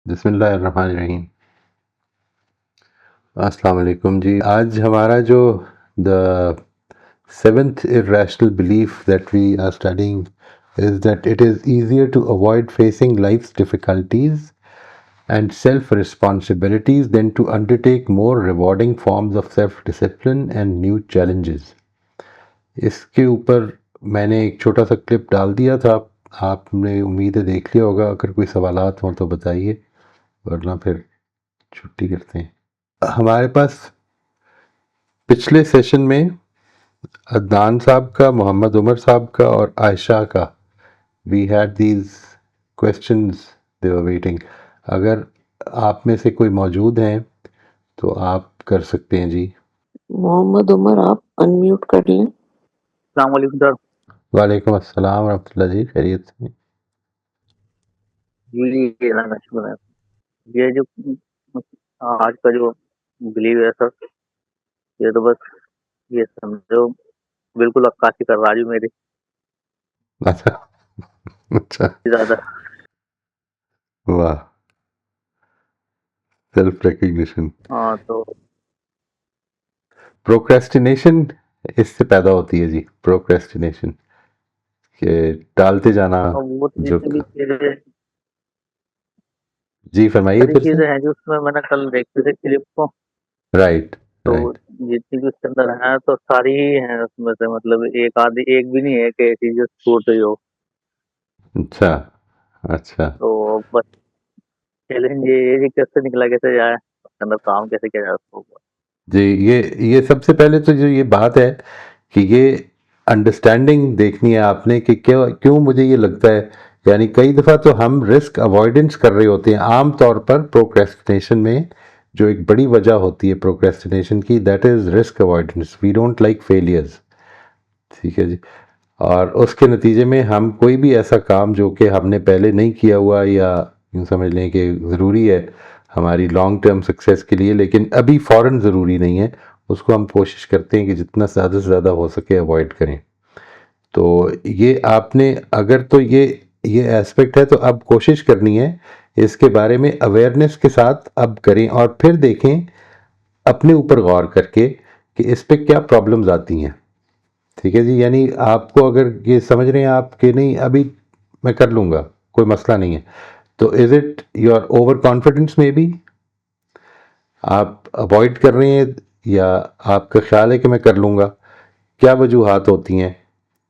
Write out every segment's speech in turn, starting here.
बिस्मिल्लाहिर्रहमानिर्रहीम। अस्सलाम वालेकुम जी। आज हमारा जो the seventh irrational belief that we are studying is that it is easier to avoid facing life's difficulties and self-responsibilities than to undertake more rewarding forms of self-discipline and new challenges। इसके ऊपर मैंने एक छोटा सा clip डाल दिया था, आपने उम्मीद है देख लिया होगा। अगर कोई सवालात हों तो बताइए, वरना फिर छुट्टी करते हैं। हमारे पास पिछले सेशन में अदनान साहब का, मोहम्मद उमर साहब का और आयशा का, we had these questions they were waiting. अगर आप में से कोई मौजूद हैं तो आप कर सकते हैं जी। मोहम्मद उमर, आप अनम्यूट कर लें। अस्सलाम वालेकुम सर। वालेकुम अस्सलाम रहमतुल्लाह जी, खैरियत से? जी शुक्र है। ये जो आज का जो बिलीव है सर, ये तो बस ये समझो बिल्कुल अक्कासी कर राजू मेरी अच्छा, ज्यादा। वाह, सेल्फ रिकग्निशन। हाँ तो प्रोक्रेस्टिनेशन इससे पैदा होती है जी। प्रोक्रेस्टिनेशन के टालते जाना। वो तो जो जितनी भी चीजें जी फरमाइए सारी फिर से। चीजें हैं जो उसमें मैंने कल देखी थी क्लिप को, राइट तो राइट। जितनी भी उसके अंदर है तो सारी ही हैं उसमें से, मतलब एक आधी एक भी नहीं है कि चीज छूट रही हो। अच्छा अच्छा। तो बस चैलेंज ये है कि कैसे निकला कैसे जाए, उसके अंदर काम कैसे किया जाए उसको। जी, ये सबसे पहले तो जो ये बात है कि ये अंडरस्टैंडिंग देखनी है आपने कि क्यों क्यों मुझे ये लगता है। यानी कई दफ़ा तो हम रिस्क अवॉइडेंस कर रहे होते हैं। आम तौर पर प्रोक्रेस्टिनेशन में जो एक बड़ी वजह होती है प्रोक्रेस्टिनेशन की, that is risk avoidance. We don't like failures, ठीक है जी। और उसके नतीजे में हम कोई भी ऐसा काम जो कि हमने पहले नहीं किया हुआ, या यूँ समझ लें कि ज़रूरी है हमारी लॉन्ग टर्म सक्सेस के लिए, लेकिन अभी फ़ौरन ज़रूरी नहीं है, उसको हम कोशिश करते हैं कि जितना ज़्यादा से ज़्यादा हो सके अवॉइड करें। तो ये आपने अगर तो ये एस्पेक्ट है तो अब कोशिश करनी है इसके बारे में अवेयरनेस के साथ अब करें, और फिर देखें अपने ऊपर गौर करके कि इस पे क्या प्रॉब्लम्स आती हैं। ठीक है जी। यानी आपको अगर ये समझ रहे हैं आप कि नहीं अभी मैं कर लूँगा, कोई मसला नहीं है, तो is it your over confidence में भी आप अवॉइड कर रहे हैं, या आपका ख्याल है कि मैं कर लूँगा? क्या वजूहात होती हैं?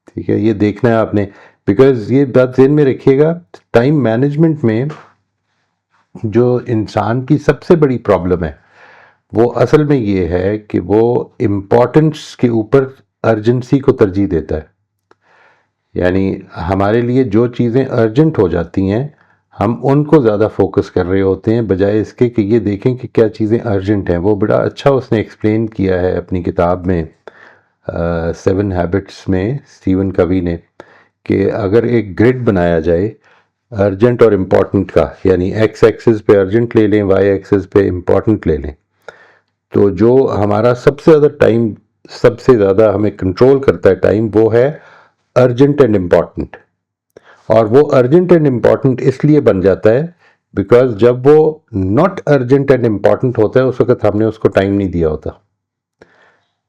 ठीक है, ये देखना है आपने। बिकॉज ये बात ज़हन में रखिएगा, टाइम मैनेजमेंट में जो इंसान की सबसे बड़ी प्रॉब्लम है वो असल में ये है कि वो इम्पोर्टेंस के ऊपर अर्जेंसी को तरजीह देता है। यानी हमारे लिए जो चीज़ें अर्जेंट हो जाती हैं हम उनको ज़्यादा फोकस कर रहे होते हैं, बजाय इसके कि ये देखें कि क्या चीज़ें अर्जेंट हैं। वो बड़ा अच्छा उसने एक्सप्लेन किया है अपनी किताब में, 7 हैबिट्स में, स्टीवन कवी ने, कि अगर एक ग्रिड बनाया जाए अर्जेंट और इम्पॉर्टेंट का, यानी एक्स एक्सिस पे अर्जेंट ले लें, वाई एक्सिस पे इम्पॉर्टेंट ले लें, तो जो हमारा सबसे ज़्यादा टाइम, सबसे ज़्यादा हमें कंट्रोल करता है टाइम, वो है अर्जेंट एंड इम्पॉर्टेंट। और वो अर्जेंट एंड इम्पॉर्टेंट इसलिए बन जाता है बिकॉज जब वो नॉट अर्जेंट एंड इम्पॉर्टेंट होता है उस वक्त हमने उसको टाइम नहीं दिया होता।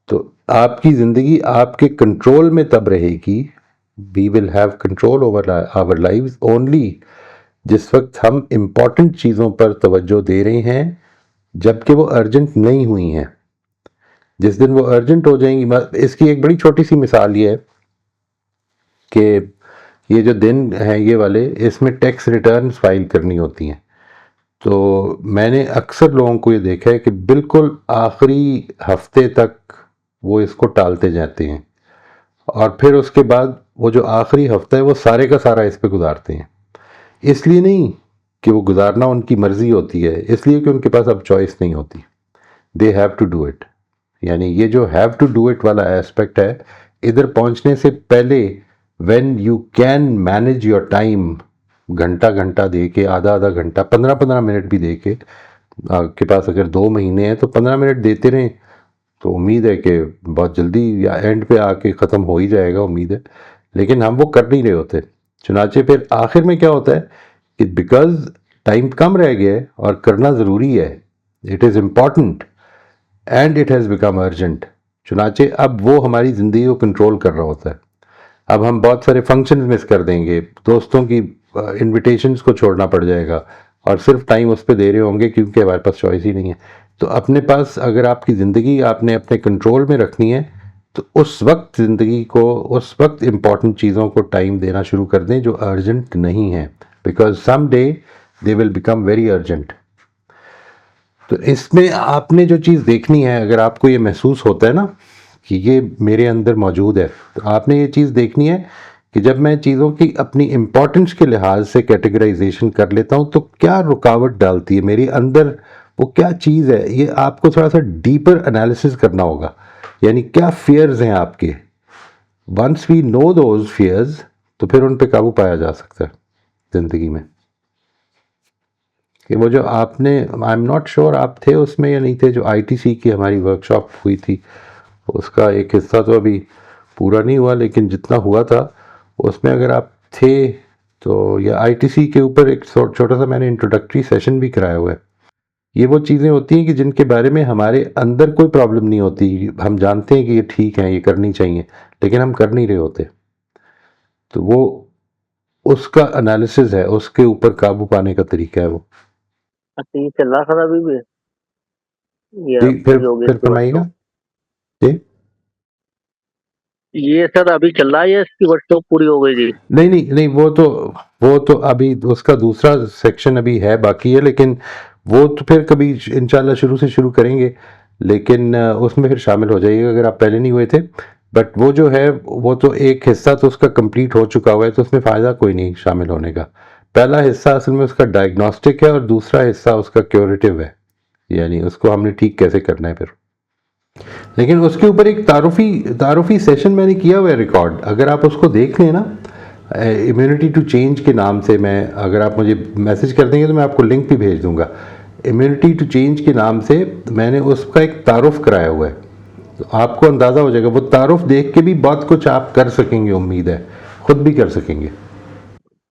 तो आपकी ज़िंदगी आपके कंट्रोल में तब रहेगी, we will have control over our lives only जिस वक्त हम इम्पॉर्टेंट चीज़ों पर तवज्जो दे रहे हैं जबकि वो अर्जेंट नहीं हुई हैं। जिस दिन वो अर्जेंट हो जाएंगी, इसकी एक बड़ी छोटी सी मिसाल ये है कि ये जो दिन हैं ये वाले, इसमें टैक्स रिटर्न्स फाइल करनी होती हैं। तो मैंने अक्सर लोगों को ये देखा है कि बिल्कुल आखिरी हफ्ते तक वो इसको टालते जाते हैं, और फिर उसके बाद वो जो आखिरी हफ्ता है वो सारे का सारा इस पे गुजारते हैं। इसलिए नहीं कि वो गुजारना उनकी मर्जी होती है, इसलिए कि उनके पास अब चॉइस नहीं होती, they have to do it. यानी ये जो हैव टू डू इट वाला एस्पेक्ट है, इधर पहुंचने से पहले when you can manage your time, घंटा घंटा दे के, आधा आधा घंटा, 15-15 मिनट भी दे के, आपके पास अगर 2 महीने हैं तो 15 मिनट देते रहें, तो उम्मीद है कि बहुत जल्दी या एंड पे आके ख़त्म हो ही जाएगा, उम्मीद है। लेकिन हम वो कर नहीं रहे होते। चुनाचे फिर आखिर में क्या होता है कि बिकॉज टाइम कम रह गया है और करना ज़रूरी है, it is important and it has become urgent. चुनाचे अब वो हमारी ज़िंदगी को कंट्रोल कर रहा होता है। अब हम बहुत सारे फंक्शन मिस कर देंगे, दोस्तों की इनविटेशंस को छोड़ना पड़ जाएगा और सिर्फ टाइम उस पर दे रहे होंगे क्योंकि हमारे पास चॉइस ही नहीं है। तो अपने पास अगर आपकी ज़िंदगी आपने अपने कंट्रोल में रखनी है तो उस वक्त ज़िंदगी को, उस वक्त इम्पॉर्टेंट चीज़ों को टाइम देना शुरू कर दें जो अर्जेंट नहीं है, because some day they will become very urgent. तो इसमें आपने जो चीज़ देखनी है, अगर आपको ये महसूस होता है ना कि ये मेरे अंदर मौजूद है, तो आपने ये चीज़ देखनी है कि जब मैं चीज़ों की अपनी इम्पोर्टेंस के लिहाज से कैटेगराइजेशन कर लेता हूँ तो क्या रुकावट डालती है मेरे अंदर, वो क्या चीज़ है। ये आपको थोड़ा सा डीपर एनालिसिस करना होगा, यानी क्या फियर्स हैं आपके। Once we know those fears तो फिर उन पे काबू पाया जा सकता है ज़िंदगी में। कि वो जो आपने, आई एम नॉट श्योर आप थे उसमें या नहीं थे, जो आईटीसी की हमारी वर्कशॉप हुई थी उसका एक हिस्सा तो अभी पूरा नहीं हुआ, लेकिन जितना हुआ था उसमें अगर आप थे तो, या आईटीसी के ऊपर एक छोटा सा मैंने इंट्रोडक्टरी सेशन भी कराया हुआ है। ये वो चीज़ें होती हैं कि जिनके बारे में हमारे अंदर कोई प्रॉब्लम नहीं होती, हम जानते हैं कि ये ठीक है, ये करनी चाहिए, लेकिन हम कर नहीं रहे होते। तो वो उसका एनालिसिस है, उसके ऊपर काबू पाने का तरीका है वो। अच्छा, ये चल रहा सर अभी भी ये जी योगेश फिर फरमाइएगा जी। ये सर अभी चल रहा है या इसकी वर्कशॉप पूरी हो गई जी? नहीं नहीं नहीं, वो तो अभी उसका दूसरा सेक्शन अभी है, बाकी है, लेकिन वो तो फिर कभी इंशाल्लाह शुरू से शुरू करेंगे, लेकिन उसमें फिर शामिल हो जाइएगा अगर आप पहले नहीं हुए थे। बट वो जो है वो तो एक हिस्सा तो उसका कंप्लीट हो चुका हुआ है, तो उसमें फ़ायदा कोई नहीं शामिल होने का। पहला हिस्सा असल में उसका डायग्नोस्टिक है और दूसरा हिस्सा उसका क्योरेटिव है, यानी उसको हमने ठीक कैसे करना है फिर। लेकिन उसके ऊपर एक तारुफी सेशन मैंने किया हुआ है रिकॉर्ड, अगर आप उसको देख लें ना, इम्यूनिटी टू चेंज के नाम से, मैं अगर आप मुझे मैसेज कर देंगे तो मैं आपको लिंक भी भेज दूंगा। इम्यूनिटी टू चेंज के नाम से मैंने उसका एक तारुफ कराया हुआ है, तो आपको अंदाज़ा हो जाएगा। वो तारुफ देख के भी बहुत कुछ आप कर सकेंगे, उम्मीद है खुद भी कर सकेंगे।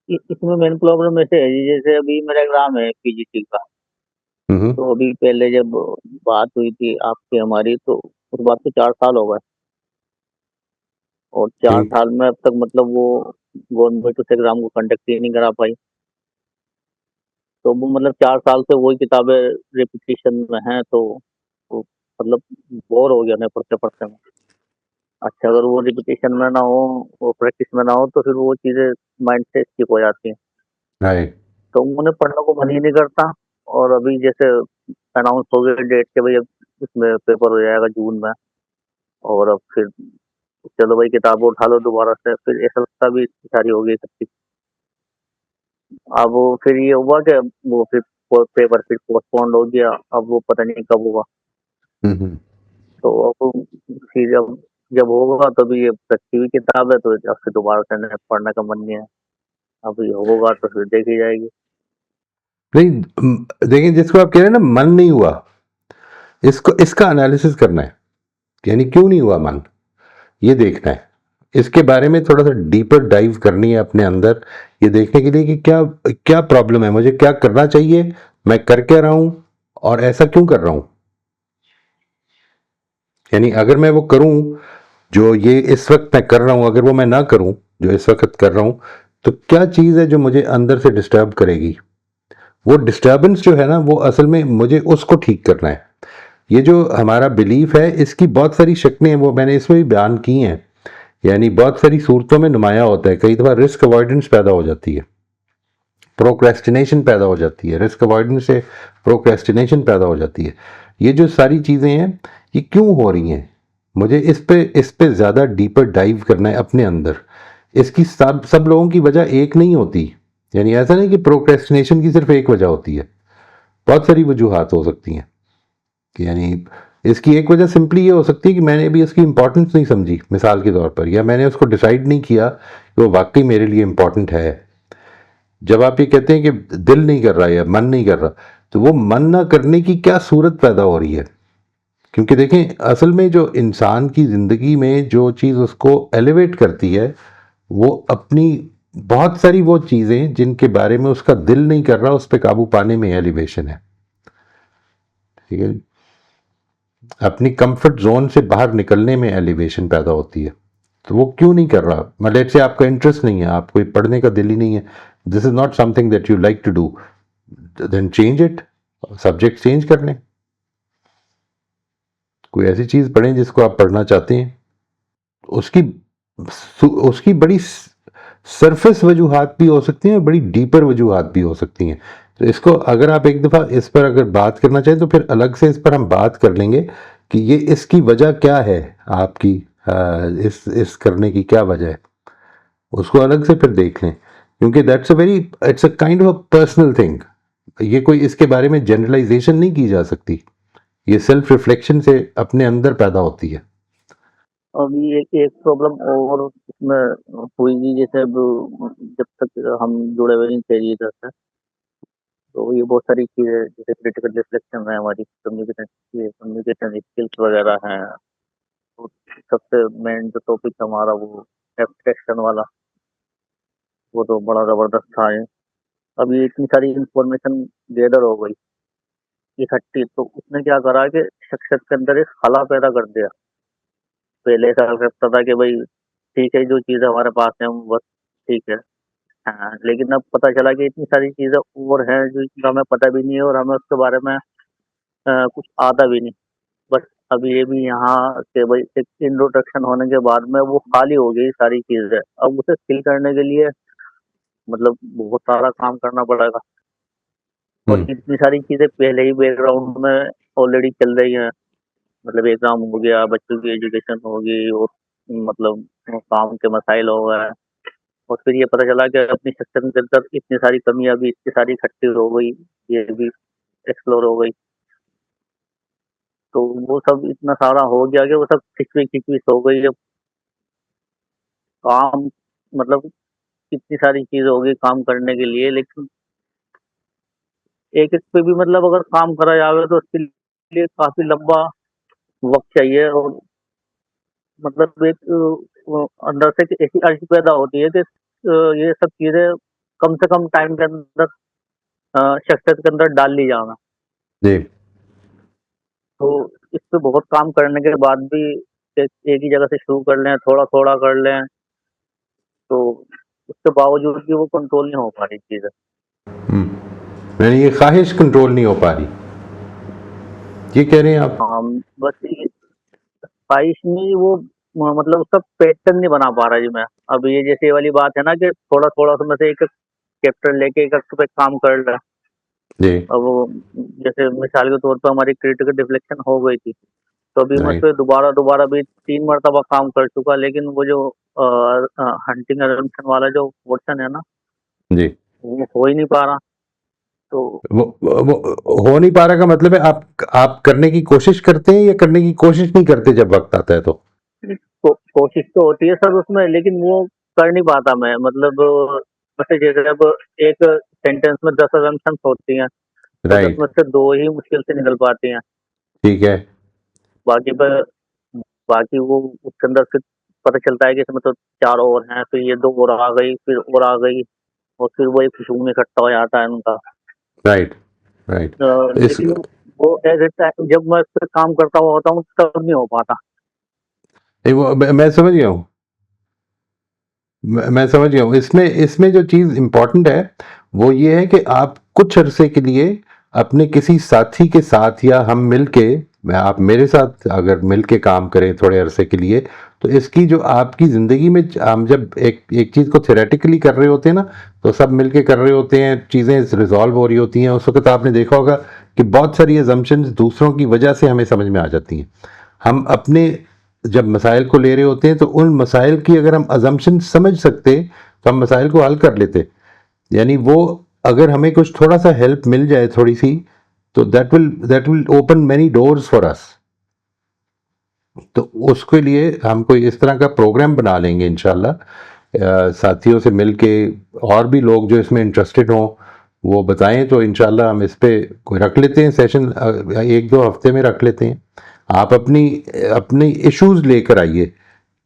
इसमें मेन प्रॉब्लम ऐसे है जी, जैसे अभी मेरा एग्जाम है पीजीटी का, तो अभी पहले जब बात हुई थी आपकी हमारी, तो उस बात को 4 साल हो गए और 4 साल में अब तक मतलब वो गवर्नमेंट उस एग्जाम को कंडक्ट ही नहीं करा पाई। तो वो मतलब 4 साल से वही किताबें रिपीटिशन में हैं, तो वो मतलब बोर हो गया मैं पढ़ते पढ़ते में। अच्छा, अगर वो रिपीटिशन में ना हो, वो प्रैक्टिस में ना हो, तो फिर वो चीजें माइंड से स्किप हो जाती हैं, राइट। तो उन्हें पढ़ने को मन ही नहीं करता। और अभी जैसे अनाउंस हो गया डेट के भाई अब इसमें पेपर हो जाएगा जून में, और अब फिर चलो भाई किताब उठा लो दोबारा से, फिर ऐसा लगता भी सारी हो गई इकट्ठी। अब वो फिर ये हुआ कि वो फिर पेपर फिर पोस्टपोन्ड हो गया, अब वो पता नहीं कब होगा। तो अब फिर जब जब होगा तभी ये रखी हुई किताब है, तो अब फिर दोबारा से पढ़ने का मन नहीं है। अब ये होगा तो फिर देखी जाएगी। नहीं देखिए, जिसको आप कह रहे हैं ना मन नहीं हुआ, इसको इसका एनालिसिस करना है, यानी क्यों नहीं हुआ मन, ये देखना है। इसके बारे में थोड़ा सा डीपर डाइव करनी है अपने अंदर, ये देखने के लिए कि क्या क्या प्रॉब्लम है, मुझे क्या करना चाहिए, मैं कर क्या रहा हूं और ऐसा क्यों कर रहा हूं। यानी अगर मैं वो करूं जो ये इस वक्त मैं कर रहा हूं, अगर वो मैं ना करूं जो इस वक्त कर रहा हूं, तो क्या चीज़ है जो मुझे अंदर से डिस्टर्ब करेगी। वो डिस्टर्बेंस जो है ना, वो असल में मुझे उसको ठीक करना है। ये जो हमारा बिलीफ है, इसकी बहुत सारी शक्लें हैं, वो मैंने इसमें भी बयान की हैं, यानी बहुत सारी सूरतों में नुमाया होता है। कई दफ़ा रिस्क अवॉइडेंस पैदा हो जाती है, प्रोक्रेस्टिनेशन पैदा हो जाती है, रिस्क अवॉइडेंस से प्रोक्रेस्टिनेशन पैदा हो जाती है। ये जो सारी चीज़ें हैं ये क्यों हो रही हैं, मुझे इस पे ज़्यादा डीपर डाइव करना है अपने अंदर। इसकी सब लोगों की वजह एक नहीं होती, यानी ऐसा नहीं कि प्रोक्रेस्टिनेशन की सिर्फ एक वजह होती है, बहुत सारी वजूहात हो सकती हैं। यानी इसकी एक वजह सिंपली ये हो सकती है कि मैंने अभी इसकी इंपॉर्टेंस नहीं समझी, मिसाल के तौर पर, या मैंने उसको डिसाइड नहीं किया कि वो वाकई मेरे लिए इंपॉर्टेंट है। जब आप ये कहते हैं कि दिल नहीं कर रहा या मन नहीं कर रहा, तो वो मन ना करने की क्या सूरत पैदा हो रही है। क्योंकि देखें, असल में जो इंसान की ज़िंदगी में जो चीज़ उसको एलिवेट करती है, वो अपनी बहुत सारी वो चीज़ें जिनके बारे में उसका दिल नहीं कर रहा, उस पर काबू पाने में एलिवेशन है। ठीक है, अपनी कंफर्ट जोन से बाहर निकलने में एलिवेशन पैदा होती है। तो वो क्यों नहीं कर रहा? मतलब से आपका इंटरेस्ट नहीं है, आपको पढ़ने का दिल ही नहीं है, this is not something that you like to do, then change it, subject change कर लें, कोई ऐसी चीज पढ़ें जिसको आप पढ़ना चाहते हैं। उसकी उसकी बड़ी सरफेस वजूहात भी हो सकती हैं, बड़ी डीपर वजूहात भी हो सकती हैं। तो इसको अगर आप एक दफ़ा इस पर अगर बात करना चाहें तो फिर अलग से इस पर हम बात कर लेंगे कि ये इसकी वजह क्या है, आपकी इस करने की क्या वजह है, उसको अलग से फिर देख लें, क्योंकि that's a very, it's a kind of personal thing. ये कोई इसके बारे में जनरलाइजेशन नहीं की जा सकती, ये सेल्फ रिफ्लेक्शन से अपने अंदर पैदा होती है। अभी एक प्रॉब्लम और इसमें हुई कि जैसे अब जब तक हम जुड़े हुए नहीं थे इधर से, तो ये बहुत सारी चीज़ें जैसे क्रिटिकल रिफ्लेक्शन है, हमारी कम्युनिकेशन स्किल्स वगैरह हैं। तो सबसे मेन जो टॉपिक हमारा वो एब्स्ट्रैक्शन वाला, वो तो बड़ा ज़बरदस्त था ये। अभी इतनी सारी इंफॉर्मेशन गैदर हो गई इकट्ठी, तो उसने क्या करा कि शख्सियत के अंदर एक खला पैदा कर दिया। पहले ऐसा लगता था कि भाई ठीक है, जो चीज़ें हमारे पास हैं वो बस ठीक है। हाँ, लेकिन अब पता चला कि इतनी सारी चीज़ें और हैं जो हमें पता भी नहीं है और हमें उसके बारे में कुछ आता भी नहीं। बस अभी ये भी यहाँ से भाई एक इंट्रोडक्शन होने के बाद में वो खाली हो गई सारी चीज़ें। अब उसे फिल करने के लिए मतलब बहुत सारा काम करना पड़ेगा, और हम्म। इतनी सारी चीज़ें पहले ही बैकग्राउंड में ऑलरेडी चल रही हैं। मतलब एग्ज़ाम हो गया, बच्चों की एजुकेशन होगी, और मतलब काम के मसाइल हो गए। और फिर ये पता चला कि अपनी सिस्टम के अंदर इतनी सारी कमियां भी इतनी सारी इकट्ठी हो गई, ये भी एक्सप्लोर हो गई। तो वो सब इतना सारा हो गया कि वो सब खिचवी खिचवी हो गई। अब काम मतलब इतनी सारी चीज़ हो गई काम करने के लिए, लेकिन एक एक पे भी मतलब अगर काम करा जाए तो उसके लिए काफी लंबा वक्त चाहिए। और मतलब एक अंदर से एक ऐसी अर्ज पैदा होती है कि ये सब चीजें कम से कम टाइम के अंदर शख्सियत के अंदर डाल ली जाना। जी। तो इस पे बहुत काम करने के बाद भी एक ही जगह से शुरू कर लें, थोड़ा थोड़ा कर लें, तो उसके बावजूद भी वो कंट्रोल नहीं हो पा रही चीजें। यानी ये ख्वाहिश कंट्रोल नहीं हो पा रही, ये कह रहे हैं आप? बस ये ख्वाहिश नहीं, वो मतलब उसका पैटर्न नहीं बना पा रहा जी मैं। अब ये जैसे ये वाली बात है ना कि थोड़ा थोड़ा उसमें से एक चैप्टर लेके एक पे काम कर रहा है। जी। अब वो जैसे मिसाल के तौर पर हमारी क्रिटिकल डिफ्लेक्शन हो गई थी, तो अभी मैं उस राइट। पर दोबारा दोबारा भी 3 मरतबा काम कर चुका, लेकिन वो जो हंटिंग अजम्पशन वाला जो पोर्शन है ना, जी। वो हो ही नहीं पा रहा। तो वो हो नहीं पा रहा का मतलब है आप करने की कोशिश करते हैं या करने की कोशिश नहीं करते जब वक्त आता है तो? कोशिश तो होती है सर उसमें, लेकिन वो कर नहीं पाता मैं। मतलब जैसे जैसे अब एक सेंटेंस में 10 अजम्पशन होती हैं, तो 10 राइट। में से 2 ही मुश्किल से निकल पाती हैं। ठीक है। बाकी पर बाकी वो उसके अंदर फिर पता चलता है कि इसमें तो 4 और हैं, तो ये 2 और आ गई, फिर और आ गई, और फिर वो एक हुजूम इकट्ठा हो जाता है उनका। राइट। राइट। इस लेकिन वो एज ए टाइम जब मैं इस पे काम करता हुआ होता हूँ तब नहीं हो पाता। मैं समझ गया हूँ, मैं समझ गया हूँ। इसमें इसमें जो चीज़ इम्पोर्टेंट है वो ये है कि आप कुछ अरसे के लिए अपने किसी साथी के साथ, या हम मिल के, आप मेरे साथ अगर मिल के काम करें थोड़े अरसे के लिए, तो इसकी जो आपकी ज़िंदगी में हम जब एक एक चीज़ को थेरेटिकली कर रहे होते हैं ना, तो सब मिल के कर रहे होते हैं, चीज़ें रिजॉल्व हो रही होती हैं, उस वक्त आपने देखा होगा कि बहुत सारी एजम्पशंस दूसरों की वजह से हमें समझ में आ जाती हैं। हम अपने जब मसाइल को ले रहे होते हैं तो उन मसाइल की अगर हम अजम्पशन समझ सकते तो हम मसाइल को हल कर लेते। यानी वो अगर हमें कुछ थोड़ा सा हेल्प मिल जाए थोड़ी सी, तो that will open many doors for us. तो उसके लिए हम कोई इस तरह का प्रोग्राम बना लेंगे इंशाल्लाह, साथियों से मिलके, और भी लोग जो इसमें इंटरेस्टेड हों वो बताएं, तो इंशाल्लाह हम इस पे कोई रख लेते हैं सेशन, 1-2 हफ्ते में रख लेते हैं। आप अपनी अपनी इश्यूज लेकर आइए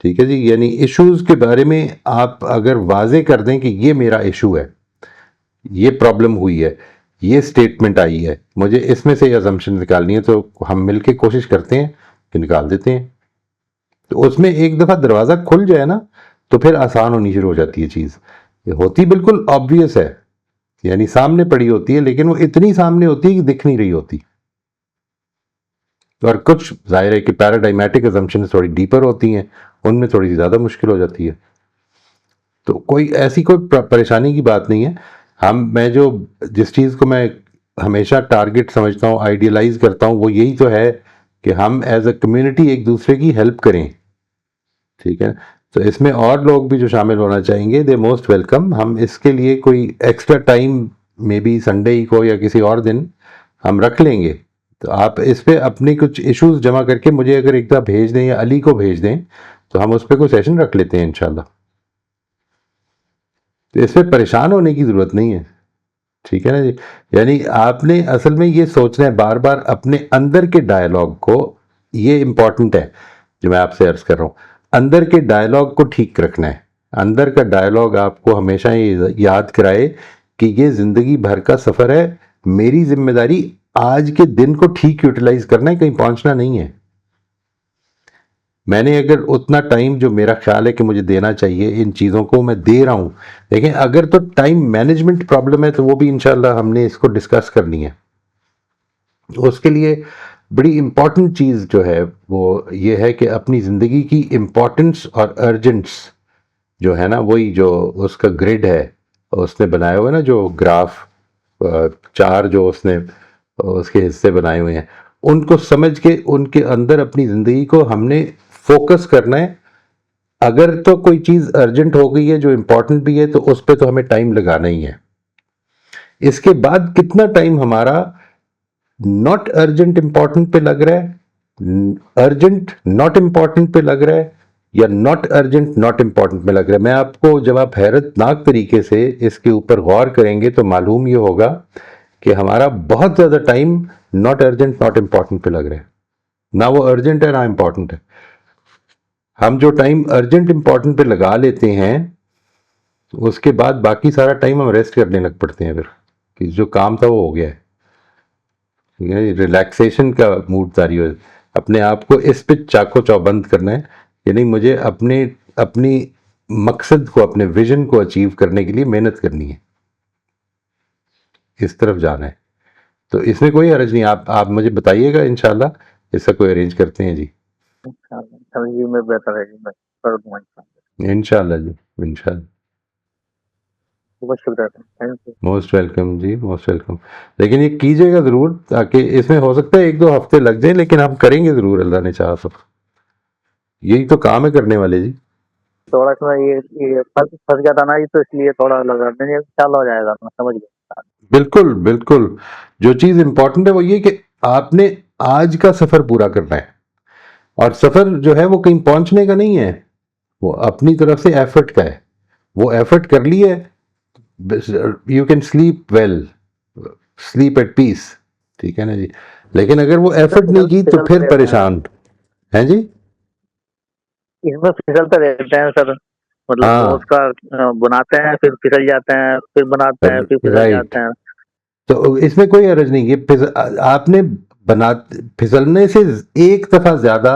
ठीक है जी, यानी इश्यूज के बारे में आप अगर वाजे कर दें कि ये मेरा इशू है, ये प्रॉब्लम हुई है, ये स्टेटमेंट आई है, मुझे इसमें से अजम्पशन निकालनी है, तो हम मिलके कोशिश करते हैं कि निकाल देते हैं। तो उसमें एक दफ़ा दरवाज़ा खुल जाए ना, तो फिर आसान होनी शुरू हो जाती है चीज़। ये होती बिल्कुल ऑब्वियस है, यानी सामने पड़ी होती है, लेकिन वो इतनी सामने होती है कि दिख नहीं रही होती। और कुछ जाहिर है कि पैराडाइमेटिक अजम्पशन थोड़ी डीपर होती हैं, उनमें थोड़ी सी ज़्यादा मुश्किल हो जाती है। तो कोई ऐसी कोई परेशानी की बात नहीं है। मैं जो जिस चीज़ को मैं हमेशा टारगेट समझता हूँ, आइडियलाइज करता हूँ, वो यही तो है कि हम एज अ कम्युनिटी एक दूसरे की हेल्प करें। ठीक है, तो इसमें और लोग भी जो शामिल होना चाहेंगे, दे मोस्ट वेलकम। हम इसके लिए कोई extra time maybe Sunday ही को या किसी और दिन हम रख लेंगे। तो आप इस पे अपनी कुछ इश्यूज जमा करके मुझे अगर एक दफ़ा भेज दें या अली को भेज दें, तो हम उस पर कोई सेशन रख लेते हैं इंशाल्लाह। तो इसमें परेशान होने की ज़रूरत नहीं है, ठीक है ना जी। यानी आपने असल में ये सोचना है बार बार अपने अंदर के डायलॉग को, ये इंपॉर्टेंट है जो मैं आपसे अर्ज कर रहा हूँ, अंदर के डायलॉग को ठीक रखना है। अंदर का डायलॉग आपको हमेशा ये याद कराए कि ये ज़िंदगी भर का सफ़र है, मेरी जिम्मेदारी आज के दिन को ठीक यूटिलाइज करना है, कहीं पहुंचना नहीं है। मैंने अगर उतना टाइम जो मेरा ख्याल है कि मुझे देना चाहिए इन चीज़ों को, मैं दे रहा हूँ। देखें, अगर तो टाइम मैनेजमेंट प्रॉब्लम है तो वो भी इंशाल्लाह हमने इसको डिस्कस करनी है। उसके लिए बड़ी इम्पॉर्टेंट चीज़ जो है वो ये है कि अपनी ज़िंदगी की इम्पॉर्टेंस और अर्जेंट्स जो है ना, वही जो उसका ग्रिड है उसने बनाया हुआ है ना, जो ग्राफ, चार जो उसने उसके हिस्से बनाए हुए हैं, उनको समझ के उनके अंदर अपनी ज़िंदगी को हमने फोकस करना है। अगर तो कोई चीज़ अर्जेंट हो गई है जो इम्पोर्टेंट भी है, तो उस पर तो हमें टाइम लगाना ही है। इसके बाद कितना टाइम हमारा नॉट अर्जेंट इंपॉर्टेंट पे लग रहा है, अर्जेंट नॉट इंपॉर्टेंट पे लग रहा है, या नॉट अर्जेंट नॉट इंपॉर्टेंट में लग रहा है, मैं आपको जब आप हैरतनाक तरीके से इसके ऊपर गौर करेंगे तो मालूम ये होगा कि हमारा बहुत ज़्यादा time not urgent not important पे लग रहा है। ना वो अर्जेंट है ना इंपॉर्टेंट है। हम जो टाइम अर्जेंट इंपॉर्टेंट पे लगा लेते हैं, उसके बाद बाकी सारा टाइम हम रेस्ट करने लग पड़ते हैं, फिर कि जो काम था वो हो गया है। ठीक है, रिलैक्सेशन का मूड जारी हो, अपने आप को इस पे चाको चौबंद करना है, यानी मुझे अपने अपनी मकसद को, अपने विजन को अचीव करने के लिए मेहनत करनी है, इस तरफ जाना है। तो इसमें कोई हर्ज नहीं, आप मुझे बताइएगा, इंशाल्लाह इसका कोई अरेंज करते हैं जी। जी मैं बेहतर है जी, मैं कर दूंगा इंशाल्लाह। इंशाल्लाह जी, इंशाल्लाह। बहुत शुक्रिया, थैंक यू। मोस्ट वेलकम जी, मोस्ट वेलकम। लेकिन ये कीजिएगा ज़रूर, ताकि इसमें हो सकता है 1-2 हफ्ते लग जाए, लेकिन हम करेंगे ज़रूर, अल्लाह ने चाहा तो। यही तो काम है करने वाले जी। थोड़ा सा ये फंस गया था ना, ये तो इसलिए थोड़ा लगा, नहीं इंशाल्लाह हो जाएगा, मैं समझ गया। बिल्कुल बिल्कुल, जो चीज़ इंपॉर्टेंट है वो ये कि आपने आज का सफ़र पूरा करना है, और सफ़र जो है वो कहीं पहुंचने का नहीं है, वो अपनी तरफ से एफर्ट का है। वो एफर्ट कर ली है, you can sleep well, sleep at peace, ठीक है ना जी। लेकिन अगर वो एफर्ट नहीं की तो फिर परेशान हैं जी। इसमें फिसलते रहते हैं सर, मतलब हाँ, उसका बनाते हैं, फिर फिसल जाते हैं, फिर बनाते हैं, फिर फिसल राइट। जाते हैं। तो इसमें कोई हर्ज नहीं, आपने बना फिसलने से एक दफा ज्यादा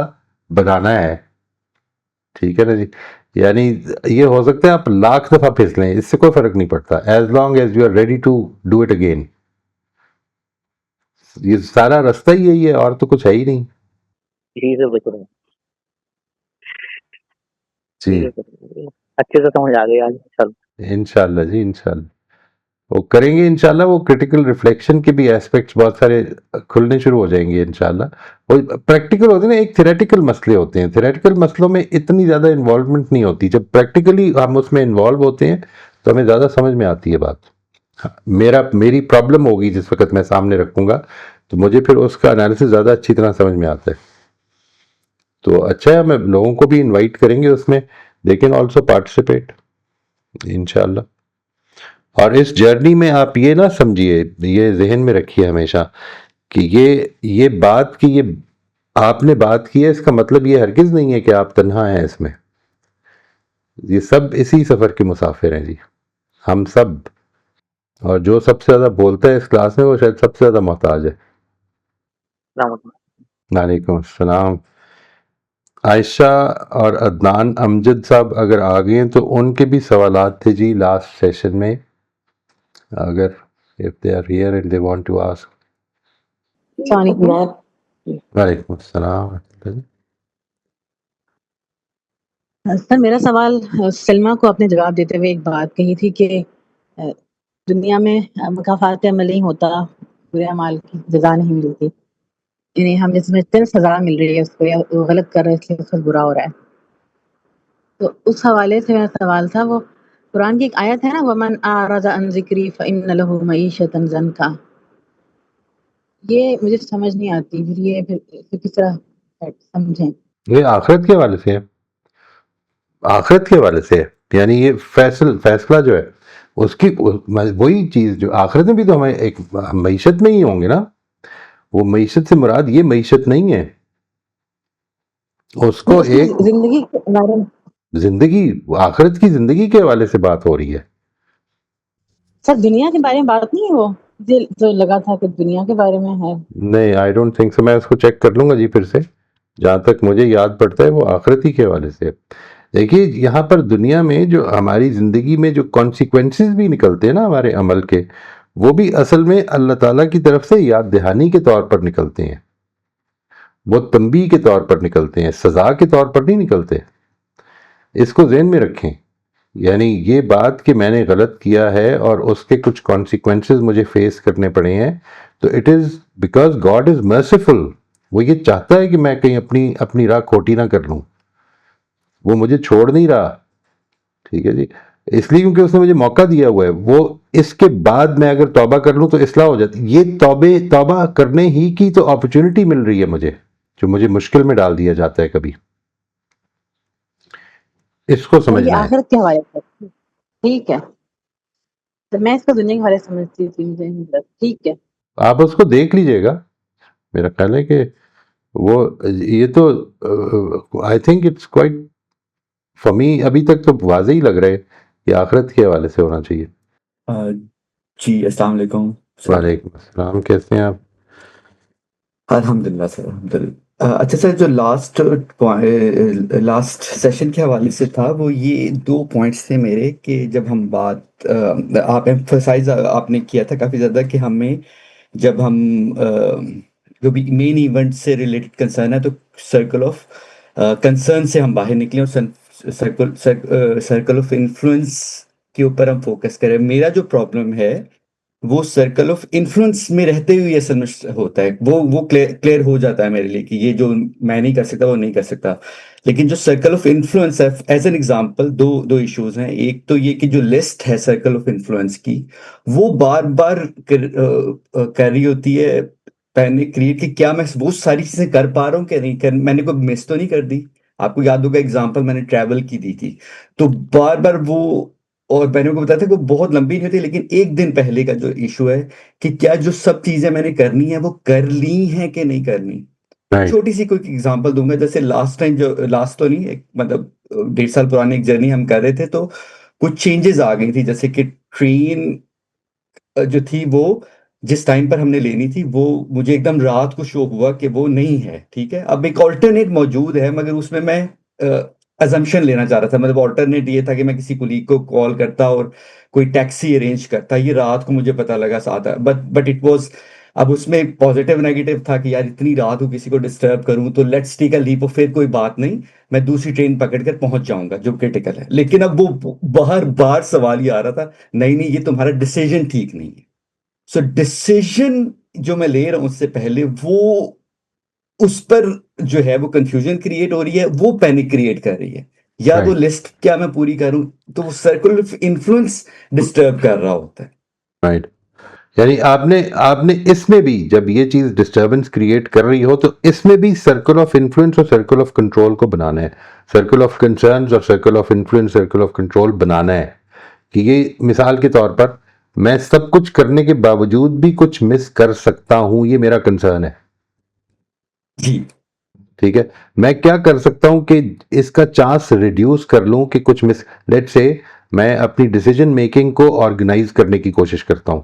बनाना है, ठीक है ना जी। यानी ये हो सकता है आप लाख दफा फिसलें, इससे कोई फर्क नहीं पड़ता, as long as you are ready to do it again. ये सारा रास्ता ही यही है, और तो कुछ है ही नहीं। यही से बच रहे हैं। जी, ठीक है सर, अच्छे से समझ आ गई आज, चल। इंशाल्लाह जी, इंशाल्लाह वो करेंगे, इंशाल्लाह वो क्रिटिकल रिफ्लेक्शन के भी एस्पेक्ट्स बहुत सारे खुलने शुरू हो जाएंगे इंशाल्लाह। वो प्रैक्टिकल होते हैं ना, एक थेरेटिकल मसले होते हैं, थेरेटिकल मसलों में इतनी ज़्यादा इन्वॉल्वमेंट नहीं होती, जब प्रैक्टिकली हम उसमें इन्वॉल्व होते हैं तो हमें ज़्यादा समझ में आती है बात। हाँ, मेरी प्रॉब्लम होगी जिस वक्त मैं सामने रखूँगा, तो मुझे फिर उसका एनालिसिस ज़्यादा अच्छी तरह समझ में आता है। तो अच्छा है, हम लोगों को भी इन्वाइट करेंगे उसमें, दे कैन ऑल्सो पार्टिसिपेट इंशाल्लाह। और इस जर्नी में आप ये ना समझिए, ये जहन में रखिए हमेशा कि ये बात की, ये आपने बात की है, इसका मतलब ये हरगिज नहीं है कि आप तन्हा हैं इसमें। ये सब इसी सफ़र के मुसाफिर हैं जी, हम सब। और जो सबसे ज़्यादा बोलता है इस क्लास में वो शायद सबसे ज़्यादा मोहताज है। वालेकुम अस्सलाम। आयशा और अदनान अमजद साहब अगर आ गए हैं तो उनके भी सवालात थे जी लास्ट सेशन में, अगर if they are here and they want to ask. वालेकुम अस्सलाम। सर मेरा सवाल सलमा को आपने जवाब देते हुए एक बात कही थी कि दुनिया में मकाफात अमल नहीं होता, बुरे अमाल की सज़ा नहीं मिलती, यानी हम ये समझते हैं सज़ा मिल रही है उसको या वो गलत कर रहा है इसलिए उसको बुरा हो रहा है। तो उस हवाले से मेरा सवाल था, वो कुरान की एक आयत है ना, वमन आरज़ अन ज़िक्री फ़इन्न लहू मईशतन ज़न्का, ये मुझे समझ नहीं आती, फिर ये फिर किस तरह समझें? ये आखिरत के हवाले से है, आखिरत के हवाले से है, यानी ये फैसला जो है उसकी वही चीज़ जो आखिरत में भी तो हमें एक मईशत में ही होंगे ना, वो मईशत से मुराद ये मईशत नहीं है, उसको एक ज़िंदगी के बारे में जिंदगी, आखिरत की जिंदगी के हवाले से बात हो रही है। सर दुनिया के बारे में बात नहीं है वो, मुझे तो लगा था कि दुनिया के बारे में है। नहीं, आई डोंट थिंक सो, मैं उसको चेक कर लूंगा जी फिर से, जहाँ तक मुझे याद पड़ता है वो आखिरती के हवाले से। देखिए यहाँ पर दुनिया में जो हमारी ज़िंदगी में जो कॉन्सिक्वेंसेस भी निकलते हैं ना हमारे अमल के, वो भी असल में अल्लाह ताला की तरफ से याद दहानी के तौर पर निकलते हैं, वो तंबी के तौर पर निकलते हैं, सज़ा के तौर पर नहीं निकलते। इसको ज़हन में रखें, यानी ये बात कि मैंने गलत किया है और उसके कुछ कॉन्सिक्वेंसेस मुझे फेस करने पड़े हैं, तो it is because God is merciful. वो ये चाहता है कि मैं कहीं अपनी राह खोटी ना कर लूँ, वो मुझे छोड़ नहीं रहा, ठीक है जी, इसलिए क्योंकि उसने मुझे मौका दिया हुआ है। वो इसके बाद मैं अगर तौबा कर लूँ तो इस्लाह हो जाती, ये तौबा करने ही की तो अपॉर्चुनिटी मिल रही है मुझे, जो मुझे मुश्किल में डाल दिया जाता है कभी। इसको ये समझना है। आखिरत के हवाले से ठीक है, तो मैं इसको दुनिया के हवाले से समझती थी, मुझे नहीं लगा। ठीक है, आप उसको देख लीजिएगा, मेरा ख्याल है कि वो ये तो I think it's quiet for me अभी तक तो वाज़े ही लग रहा है कि आखिरत के हवाले से होना चाहिए। जी अस्सलाम वालेकुम सर। वालेकुम अस्सलाम, कैसे हैं आप? अल्हम्दुलिल्लाह सर, अल्हम्दुलिल्लाह। अच्छा सर, जो लास्ट सेशन के हवाले से था, वो ये 2 पॉइंट्स थे मेरे कि जब हम बात आप एम्फसाइज आपने किया था काफ़ी ज़्यादा कि हमें जब हम जो भी मेन इवेंट से रिलेटेड कंसर्न है तो सर्कल ऑफ कंसर्न से हम बाहर निकले और सर्कल ऑफ इन्फ्लुएंस के ऊपर हम फोकस करें। मेरा जो प्रॉब्लम है वो सर्कल ऑफ इन्फ्लुएंस में रहते हुए असल में होता है, वो क्लियर हो जाता है मेरे लिए कि ये जो मैं नहीं कर सकता वो नहीं कर सकता। लेकिन जो सर्कल ऑफ इन्फ्लुएंस है, एज एन एग्जांपल दो इश्यूज हैं। एक तो ये कि जो लिस्ट है सर्कल ऑफ इन्फ्लुएंस की, वो बार बार कर रही होती है मैंने क्रिएट कि क्या मैं वो सारी चीजें कर पा रहा हूँ कि नहीं कर, मैंने कोई मिस तो नहीं कर दी। आपको याद होगा एग्जांपल मैंने ट्रैवल की दी थी, तो बार बार वो, और मैंने उनको बताया था कि वो बहुत लंबी नहीं होती, लेकिन एक दिन पहले का जो इशू है कि क्या जो सब चीजें मैंने करनी है वो कर ली हैं कि नहीं करनी। राइट। छोटी सी कोई एग्जांपल दूंगा, जैसे लास्ट टाइम, जो लास्ट तो नहीं, एक मतलब 1.5 साल पुरानी एक जर्नी हम कर रहे थे, तो कुछ चेंजेस आ गई थी, जैसे कि ट्रेन जो थी वो जिस टाइम पर हमने लेनी थी वो मुझे एकदम रात को शो हुआ कि वो नहीं है। ठीक है, अब एक ऑल्टरनेट मौजूद है, मगर उसमें मैं अजम्पशन लेना चाह रहा था। मतलब ऑल्टरनेट ये था कि मैं किसी कुलीग को कॉल करता और कोई टैक्सी अरेंज करता। ये रात को मुझे पता लगा साथ, बट इट वाज, अब उसमें पॉजिटिव नेगेटिव था कि यार इतनी रात को किसी को डिस्टर्ब करूं, तो let's take a leap of faith, कोई बात नहीं, मैं दूसरी ट्रेन पकड़ कर पहुंच जाऊंगा जो क्रिटिकल है। लेकिन अब वो बार बार सवाल ही आ रहा था, नहीं नहीं ये तुम्हारा डिसीजन ठीक नहीं है। सो डिसीजन जो मैं ले रहा हूं उससे पहले वो, उस पर जो है वो कंफ्यूजन क्रिएट हो रही है, वो पैनिक क्रिएट कर रही है, या वो राइट। लिस्ट क्या मैं पूरी करूं, तो वो सर्कुलर इन्फ्लुएंस डिस्टर्ब कर रहा होता है। राइट, यानी आपने आपने इसमें भी जब ये चीज़ डिस्टर्बेंस क्रिएट कर रही हो तो इसमें भी सर्कल ऑफ इन्फ्लुएंस और सर्कल ऑफ कंट्रोल को बनाना है, सर्कल ऑफ कंसर्न्स और circle of influence circle of control बनाना है। कि ये मिसाल के तौर पर मैं सब कुछ करने के बावजूद भी कुछ मिस कर सकता हूं, ये मेरा कंसर्न है। जी। ठीक है, मैं क्या कर सकता हूं कि इसका चांस रिड्यूस कर लूं कि कुछ मिस, लेट्स से मैं अपनी डिसीजन मेकिंग को ऑर्गेनाइज करने की कोशिश करता हूं।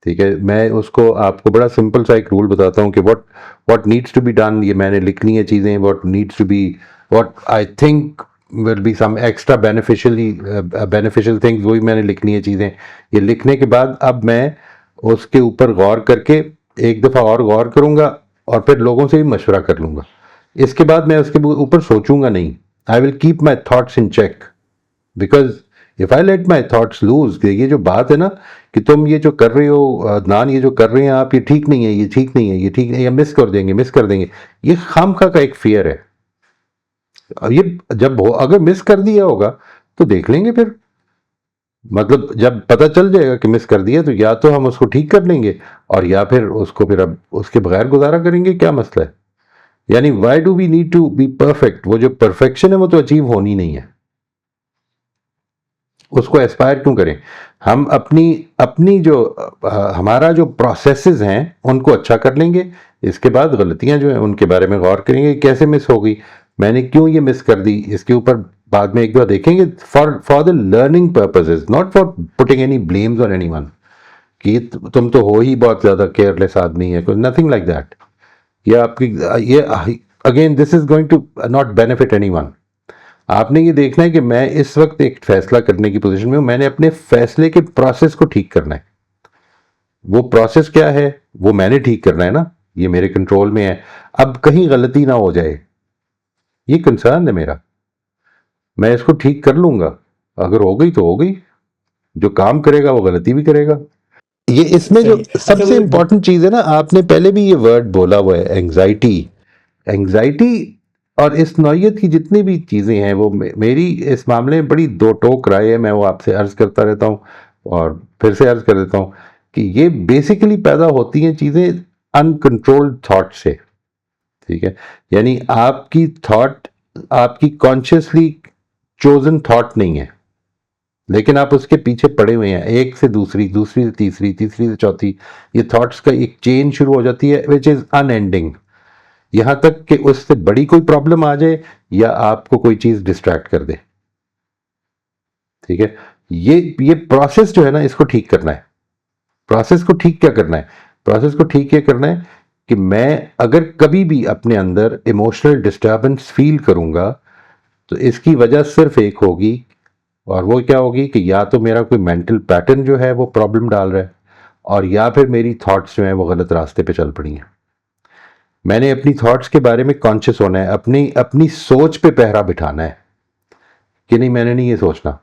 ठीक है, मैं उसको आपको बड़ा सिंपल सा एक रूल बताता हूं कि what needs to be done, ये मैंने लिखनी है चीज़ें, what needs to be, what I think will be some extra beneficial things, वही मैंने लिखनी है चीज़ें। ये लिखने के बाद अब मैं उसके ऊपर गौर करके एक दफ़ा और गौर करूँगा और फिर लोगों से भी मशवरा कर लूँगा। इसके बाद मैं उसके ऊपर सोचूंगा नहीं। I will keep my thoughts in check, because if I let my thoughts loose, ये जो बात है ना कि तुम ये जो कर रहे हो अदनान, ये जो कर रहे हैं आप, ये ठीक नहीं है, ये ठीक नहीं है, ये ठीक नहीं है, मिस कर देंगे, ये खामखा का एक फियर है। अब ये जब हो, अगर मिस कर दिया होगा तो देख लेंगे फिर, मतलब जब पता चल जाएगा कि मिस कर दिया तो या तो हम उसको ठीक कर लेंगे और या फिर उसको फिर अब उसके बगैर गुजारा करेंगे, क्या मसला है। यानी why do we need to be perfect, वो जो परफेक्शन है वो तो अचीव होनी नहीं है, उसको एस्पायर क्यों करें। हम अपनी अपनी जो हमारा जो प्रोसेसेस हैं उनको अच्छा कर लेंगे, इसके बाद गलतियां जो हैं उनके बारे में गौर करेंगे, कैसे मिस हो गई, मैंने क्यों ये मिस कर दी, इसके ऊपर बाद में एक बार देखेंगे, for the learning purposes, not for putting any blames on anyone कि तुम तो हो ही बहुत ज़्यादा केयरलेस आदमी है, नथिंग लाइक दैट। ये आपकी ये again this is going to not benefit anyone. आपने ये देखना है कि मैं इस वक्त एक फैसला करने की पोजीशन में हूं, मैंने अपने फैसले के प्रोसेस को ठीक करना है। वो प्रोसेस क्या है वो मैंने ठीक करना है ना, ये मेरे कंट्रोल में है। अब कहीं गलती ना हो जाए, ये कंसर्न है मेरा, मैं इसको ठीक कर लूंगा, अगर हो गई तो हो गई, जो काम करेगा वो गलती भी करेगा। ये इसमें जो सही। अच्छा, सबसे वो इंपॉर्टेंट चीज है ना, आपने पहले भी ये वर्ड बोला हुआ है, एंग्जाइटी। एंग्जाइटी और इस नौयत की जितनी भी चीज़ें हैं वो मेरी इस मामले में बड़ी दो टोक राय है, मैं वो आपसे अर्ज़ करता रहता हूँ और फिर से अर्ज़ कर देता हूँ कि ये बेसिकली पैदा होती हैं चीज़ें अनकंट्रोल्ड थॉट से। ठीक है, यानी आपकी थॉट आपकी कॉन्शियसली चोजन थॉट नहीं है, लेकिन आप उसके पीछे पड़े हुए हैं, एक से दूसरी, दूसरी से तीसरी, तीसरी से चौथी, ये थॉट्स का एक चेन शुरू हो जाती है विच इज़ अनएंडिंग, यहां तक कि उससे बड़ी कोई प्रॉब्लम आ जाए या आपको कोई चीज डिस्ट्रैक्ट कर दे। ठीक है, ये प्रोसेस जो है ना, इसको ठीक करना है। प्रोसेस को ठीक क्या करना है, प्रोसेस को ठीक ये करना है कि मैं अगर कभी भी अपने अंदर इमोशनल डिस्टर्बेंस फील करूंगा तो इसकी वजह सिर्फ एक होगी, और वो क्या होगी कि या तो मेरा कोई मेंटल पैटर्न जो है वो प्रॉब्लम डाल रहा है, और या फिर मेरी थॉट्स जो है वो गलत रास्ते पे चल पड़ी हैं। मैंने अपनी थॉट्स के बारे में कॉन्शियस होना है, अपनी अपनी सोच पे पहरा बिठाना है कि नहीं, मैंने नहीं ये सोचना,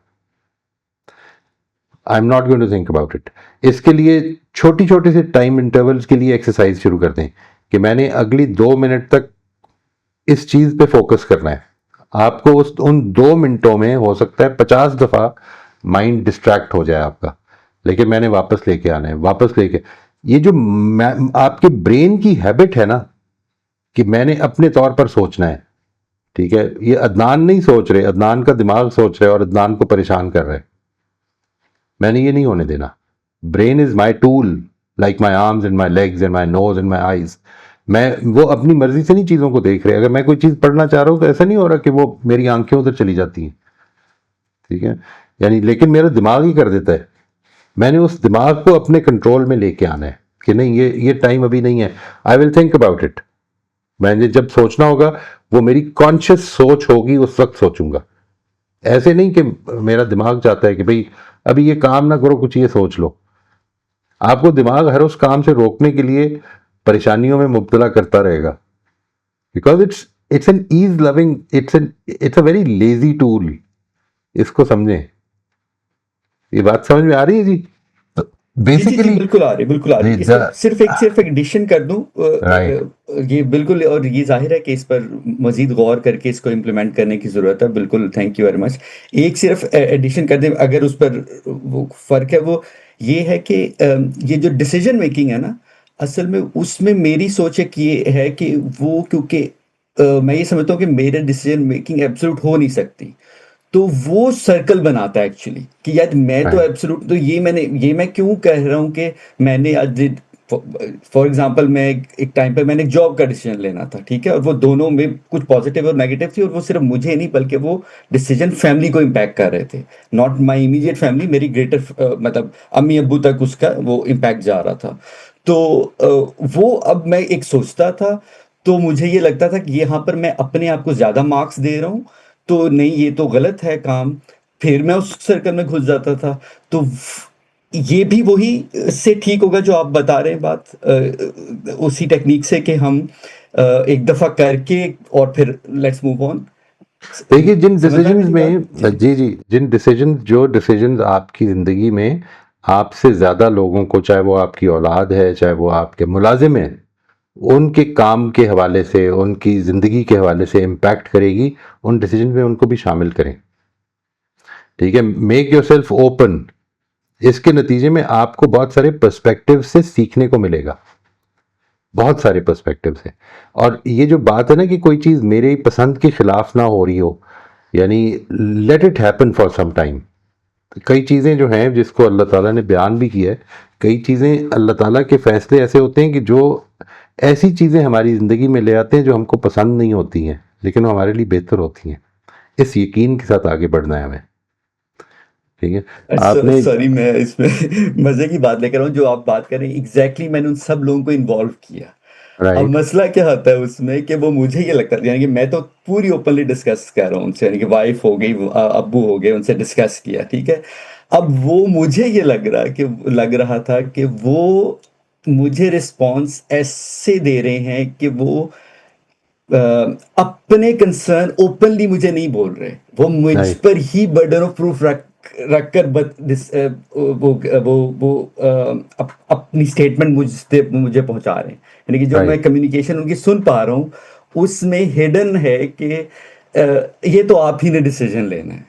I am not going to think about it. इसके लिए छोटी छोटी से टाइम इंटरवल्स के लिए एक्सरसाइज शुरू कर दें कि मैंने अगली 2 मिनट तक इस चीज पे फोकस करना है। आपको उन 2 मिनटों में हो सकता है 50 दफा माइंड डिस्ट्रैक्ट हो जाए आपका, लेकिन मैंने वापस लेके आना है, वापस लेके। ये जो आपके ब्रेन की हैबिट है ना कि मैंने अपने तौर पर सोचना है, ठीक है, ये अदनान नहीं सोच रहे, अदनान का दिमाग सोच रहे और अदनान को परेशान कर रहे, मैंने ये नहीं होने देना। Brain is my tool, like my arms and my legs and my nose and my eyes. मैं वो अपनी मर्जी से नहीं चीज़ों को देख रहे, अगर मैं कोई चीज़ पढ़ना चाह रहा हूँ तो ऐसा नहीं हो रहा कि वो मेरी आंखें उधर चली जाती हैं। ठीक है, यानी लेकिन मेरा दिमाग ही कर देता है, मैंने उस दिमाग को अपने कंट्रोल में लेके आना है कि नहीं, ये टाइम अभी नहीं है, I will think about it. मैंने जब सोचना होगा वो मेरी कॉन्शियस सोच होगी, उस वक्त सोचूंगा। ऐसे नहीं कि मेरा दिमाग चाहता है कि भाई अभी ये काम ना करो, कुछ ये सोच लो। आपको दिमाग हर उस काम से रोकने के लिए परेशानियों में मुब्तला करता रहेगा, because it's an ease loving, it's a very lazy tool. इसको समझें, ये बात समझ में आ रही है जी? जी, बेसिकली बिल्कुल आ रही, बिल्कुल आ रही। जी, इसमें सिर्फ एक एडिशन कर दूं, राइट, ये बिल्कुल, और ये जाहिर है कि इस पर मजीद गौर करके इसको इम्प्लीमेंट करने की ज़रूरत है, बिल्कुल, थैंक यू वेरी मच। एक सिर्फ एडिशन कर दें, अगर उस पर वो फ़र्क है, वो ये है कि ये जो डिसीजन मेकिंग है ना, असल में उसमें मेरी सोच एक ये है कि वो, क्योंकि मैं ये समझता हूँ कि मेरे डिसीजन मेकिंग एब्सोल्यूट हो नहीं सकती, तो वो सर्कल बनाता है एक्चुअली कि यार मैं तो राइट, एब्सोल्यूट, तो ये मैं क्यों कह रहा हूँ कि मैंने आज फॉर एग्जांपल मैं एक टाइम पे मैंने एक जॉब का डिसीजन लेना था, ठीक है, और वो दोनों में कुछ पॉजिटिव और नेगेटिव थी, और वो सिर्फ मुझे नहीं बल्कि वो डिसीजन फैमिली को इम्पैक्ट कर रहे थे, नॉट माय इमीडिएट फैमिली, मेरी ग्रेटर मतलब अम्मी अब्बू तक उसका वो इम्पैक्ट जा रहा था। तो वो अब मैं एक सोचता था, तो मुझे ये लगता था कि यहाँ पर मैं अपने आप को ज़्यादा मार्क्स दे रहा हूँ, तो नहीं ये तो गलत है काम। फिर मैं उस सर्कल में घुस जाता था। तो ये भी वही से ठीक होगा जो आप बता रहे हैं बात, उसी टेक्निक से कि हम एक दफ़ा करके और फिर लेट्स मूव ऑन। देखिए जिन समझ रहे हैं डिसीजंस मेरी में बात? जी जी जिन डिसीजंस जो डिसीजंस आपकी ज़िंदगी में आपसे ज़्यादा लोगों को, चाहे वो आपकी औलाद है चाहे वो आपके मुलाजिम हैं, उनके काम के हवाले से, उनकी ज़िंदगी के हवाले से इम्पैक्ट करेगी, उन डिसीजन में उनको भी शामिल करें। ठीक है, मेक योर सेल्फ ओपन। इसके नतीजे में आपको बहुत सारे पर्सपेक्टिव से सीखने को मिलेगा, बहुत सारे पर्सपेक्टिव से। और ये जो बात है ना कि कोई चीज़ मेरे पसंद के खिलाफ ना हो रही हो, यानी let it happen for some time. कई चीज़ें जो हैं जिसको अल्लाह ताला ने बयान भी किया है, कई चीज़ें अल्लाह ताला के फैसले ऐसे होते हैं कि जो ऐसी चीज़ें हमारी ज़िंदगी में ले आते हैं जो हमको पसंद नहीं होती हैं, लेकिन वो हमारे लिए बेहतर होती हैं। इस यकीन के साथ आगे बढ़ना है हमें। ठीक है, आपने सॉरी मैं इसमें मजे की बात लेकर आऊँ, जो आप बात कर रहे हैं एग्जैक्टली मैंने उन सब लोगों को इन्वॉल्व किया। अब राइट मसला क्या होता है उसमें कि वो मुझे ये लगता है, यानी कि मैं तो पूरी ओपनली डिस्कस कर रहा हूँ उनसे, यानी कि वाइफ हो गई, अब्बू हो गए, उनसे डिस्कस किया, ठीक है। अब वो मुझे ये लग रहा था कि वो मुझे रिस्पॉन्स ऐसे दे रहे हैं कि वो अ, अपने कंसर्न ओपनली मुझे नहीं बोल रहे, वो मुझ राइट पर ही बर्डन ऑफ प्रूफ रख कर वो अपनी स्टेटमेंट मुझे पहुंचा रहे हैं, यानी कि जो मैं राइट कम्युनिकेशन उनकी सुन पा रहा हूँ उसमें हिडन है कि ये तो आप ही ने डिसीजन लेना है,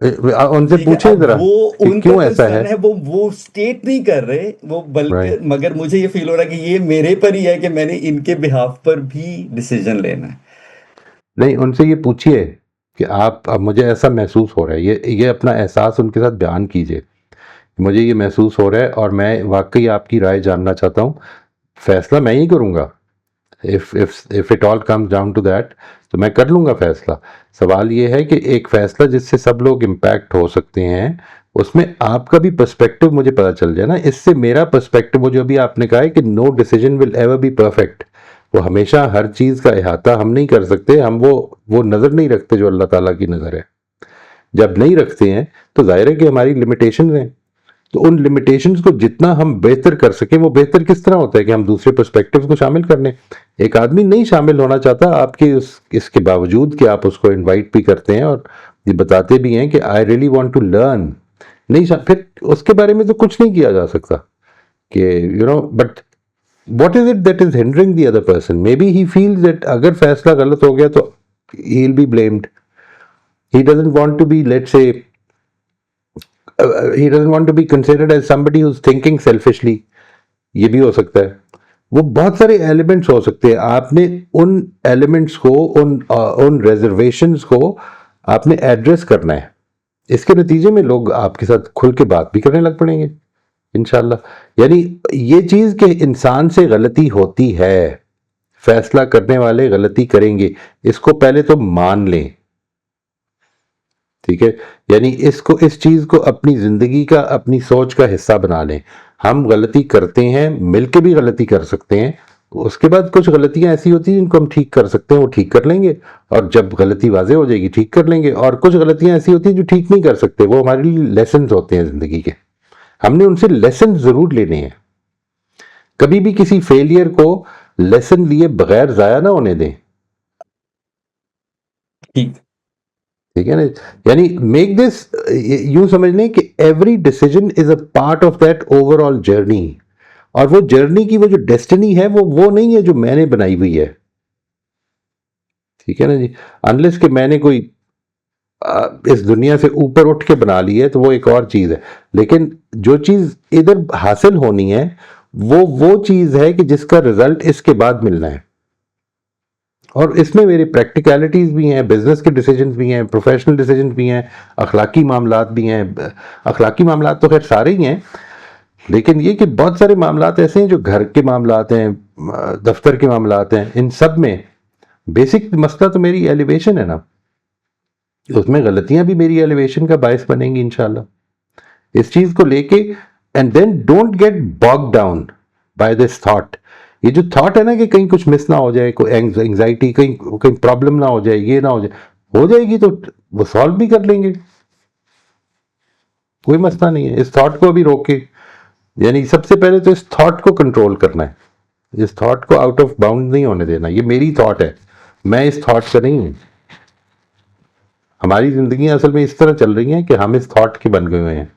उनसे ठीक है। पूछें अब जरा वो कि उनका क्यों ऐसा है। कंसर्न है, वो स्टेट नहीं कर रहे वो, बल्कि राइट मगर मुझे ये फील हो रहा है कि ये मेरे पर ही है कि मैंने इनके बिहाफ पर भी डिसीजन लेना है। नहीं, उनसे ये पूछिए कि आप, अब मुझे ऐसा महसूस हो रहा है, ये अपना एहसास उनके साथ बयान कीजिए, मुझे ये महसूस हो रहा है और मैं वाकई आपकी राय जानना चाहता हूँ। फैसला मैं ही करूँगा, if it all comes down to that, तो मैं कर लूँगा फैसला। सवाल ये है कि एक फैसला जिससे सब लोग इम्पैक्ट हो सकते हैं, उसमें आपका भी पर्सपेक्टिव मुझे पता चल जाए ना। इससे मेरा पर्सपेक्टिव, वो जो अभी आपने कहा है कि no decision will ever be perfect, वो हमेशा हर चीज़ का अहाता हम नहीं कर सकते, हम वो नज़र नहीं रखते जो अल्लाह ताला की नज़र है। जब नहीं रखते हैं तो जाहिर है कि हमारी लिमिटेशंस हैं। तो उन लिमिटेशंस को जितना हम बेहतर कर सकें, वो बेहतर किस तरह होता है कि हम दूसरे पर्सपेक्टिव को शामिल कर लें। एक आदमी नहीं शामिल होना चाहता आपके इसके बावजूद कि आप उसको इनवाइट भी करते हैं और ये बताते भी हैं कि I really want to learn, नहीं फिर उसके बारे में तो कुछ नहीं किया जा सकता कि but what is it that is hindering the other person? Maybe he feels that अगर फैसला गलत हो गया तो he'll be blamed. He doesn't want to be, let's say, he doesn't want to be considered as somebody who's thinking selfishly. ये भी हो सकता है। वो बहुत सारे एलिमेंट्स हो सकते हैं। आपने उन एलिमेंट्स को, उन रिजर्वेशंस को आपने एड्रेस करना है। इसके नतीजे में लोग आपके साथ खुल के बात भी करने लग पड़ेंगे इंशाल्लाह। यानी ये चीज़ कि इंसान से गलती होती है, फैसला करने वाले गलती करेंगे, इसको पहले तो मान लें। ठीक है, यानी इस चीज़ को अपनी ज़िंदगी का, अपनी सोच का हिस्सा बना लें। हम गलती करते हैं, मिलके भी गलती कर सकते हैं। उसके बाद कुछ गलतियां ऐसी होती हैं जिनको हम ठीक कर सकते हैं, वो ठीक कर लेंगे, और जब गलती वाजे हो जाएगी ठीक कर लेंगे। और कुछ गलतियां ऐसी होती हैं जो ठीक नहीं कर सकते, वो हमारे लिए लेसन होते हैं ज़िंदगी के, हमने उनसे लेसन ज़रूर लेने हैं। कभी भी किसी फेलियर को लेसन लिए बगैर ज़ाया ना होने दें। ठीक ठीक है ना, यानी मेक दिस, यूं समझ लें कि every decision is a part of that overall journey, और वो जर्नी की वो जो डेस्टिनी है वो नहीं है जो मैंने बनाई हुई है। ठीक है ना जी, अनलेस कि मैंने कोई इस दुनिया से ऊपर उठ के बना ली है तो वो एक और चीज़ है, लेकिन जो चीज़ इधर हासिल होनी है वो चीज़ है कि जिसका रिजल्ट इसके बाद मिलना है। और इसमें मेरी प्रैक्टिकलिटीज़ भी हैं, बिजनेस के डिसीजंस भी हैं, प्रोफेशनल डिसीजंस भी हैं, अखलाकी मामलात भी हैं। अखलाकी मामलात तो खैर सारे ही हैं, लेकिन ये कि बहुत सारे मामलात ऐसे हैं जो घर के मामलात हैं, दफ्तर के मामलात हैं, इन सब में बेसिक मसला तो मेरी एलिवेशन है ना, उसमें गलतियां भी मेरी एलिवेशन का बायस बनेंगी इंशाल्लाह। इस चीज को लेके and then don't get bog down by this thought. ये जो थॉट है ना कि कहीं कुछ मिस ना हो जाए, कोई एंग्जाइटी, कहीं कहीं प्रॉब्लम ना हो जाए, ये ना हो जाए, हो जाएगी तो वो सॉल्व भी कर लेंगे, कोई मसला नहीं है। इस थॉट को अभी रोके, यानी सबसे पहले तो इस थॉट को कंट्रोल करना है, इस थॉट को आउट ऑफ बाउंड नहीं होने देना। ये मेरी थॉट है, मैं इस थॉट से नहीं हूं। हमारी जिंदगी असल में इस तरह चल रही है कि हम इस थॉट के बन गए हुए हैं।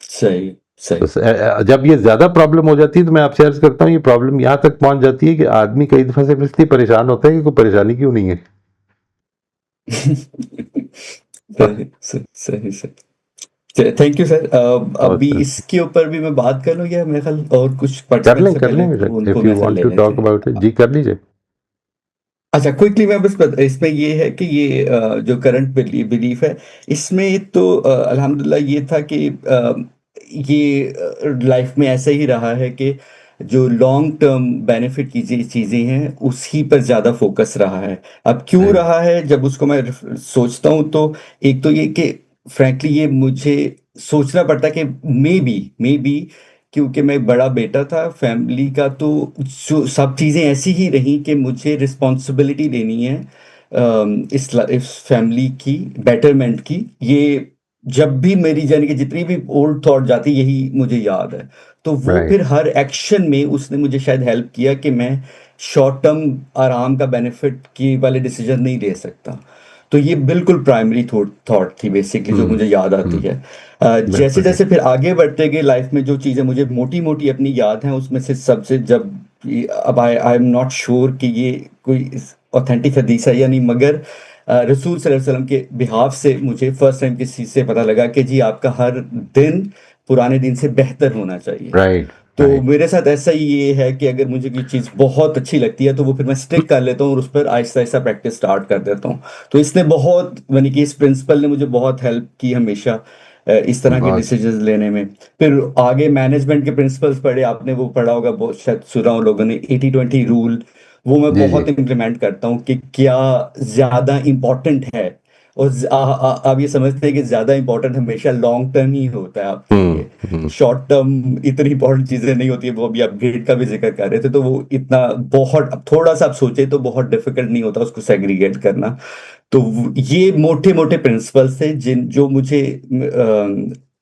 सही तो सही जब ये ज्यादा प्रॉब्लम हो जाती है तो मैं आपसे अर्ज करता हूँ, ये प्रॉब्लम यहाँ तक पहुंच जाती है कि आदमी कई दफा से इसलिए परेशान होता है कि कोई परेशानी क्यों नहीं है। सही सही सही सही। Thank you sir. अभी और इसके ऊपर भी मैं बात कर लूँ या मेरे ख्याल और कुछ कर पार्टिसिपेंट लें से कर पहले लें, उनको इफ यू मेरे ख्याल वांट ले टू लेते टॉक हैं। अबाउट इट, जी कर लीजिए। अच्छा क्विकली मैं बस इसमें ये है कि ये जो करंट बिलीफ है इसमें तो अल्हम्दुलिल्लाह ये था कि ये लाइफ में ऐसा ही रहा है कि जो लॉन्ग टर्म बेनिफिट की चीज़ें हैं उसी पर ज़्यादा फोकस रहा है। अब क्यों Right. रहा है, जब उसको मैं सोचता हूँ तो एक तो ये कि फ्रैंकली ये मुझे सोचना पड़ता है कि मे बी क्योंकि मैं बड़ा बेटा था फैमिली का, तो जो सब चीज़ें ऐसी ही रहीं कि मुझे रिस्पॉन्सिबिलिटी लेनी है इस फैमिली की बेटरमेंट की। ये जब भी मेरी जाने की जितनी भी ओल्ड थॉट जाती यही मुझे याद है। तो वो Right. फिर हर एक्शन में उसने मुझे शायद हेल्प किया कि मैं शॉर्ट टर्म आराम का बेनिफिट की वाले डिसीजन नहीं ले सकता। तो ये बिल्कुल प्राइमरी थॉट थी बेसिकली जो मुझे याद आती है। जैसे बिल्कुल ठीक। जैसे फिर आगे बढ़ते गए लाइफ में जो चीज़ें मुझे मोटी मोटी अपनी याद हैं उसमें से सबसे जब अब आई एम नॉट श्योर कि ये कोई ऑथेंटिक हदीस है या नहीं, मगर रसूल सल्लल्लाहु अलैहि वसल्लम के बिहाफ से मुझे फर्स्ट टाइम किसी चीज़ से पता लगा कि जी आपका हर दिन पुराने दिन से बेहतर होना चाहिए। राइट तो राइट। मेरे साथ ऐसा ही ये है कि अगर मुझे कोई चीज़ बहुत अच्छी लगती है तो वो फिर मैं स्टिक कर लेता हूँ और उस पर आहिस्ता आहिस्ता प्रैक्टिस स्टार्ट कर देता हूँ। तो इसने बहुत यानी कि इस प्रिंसिपल ने मुझे बहुत हेल्प की हमेशा इस तरह के बहुत डिसीजंस लेने में। फिर आगे मैनेजमेंट के प्रिंसिपल्स पढ़े, आपने वो पढ़ा होगा बहुत, शायद सुना हो लोगों ने, 80-20 रूल। वो मैं जी जी। बहुत इम्प्लीमेंट करता हूँ कि क्या ज़्यादा इम्पोर्टेंट है। और आप ये समझते हैं कि ज़्यादा इम्पोर्टेंट हमेशा लॉन्ग टर्म ही होता है आपके लिए। हम्म। शॉर्ट टर्म इतनी इंपॉर्टेंट चीजें नहीं होती है। वो अभी आप ग्रेड का भी जिक्र कर रहे थे तो वो इतना बहुत, अब थोड़ा सा आप सोचे तो बहुत डिफिकल्ट नहीं होता उसको सेग्रीगेट करना। तो ये मोटे मोटे प्रिंसिपल्स थे जिन जो मुझे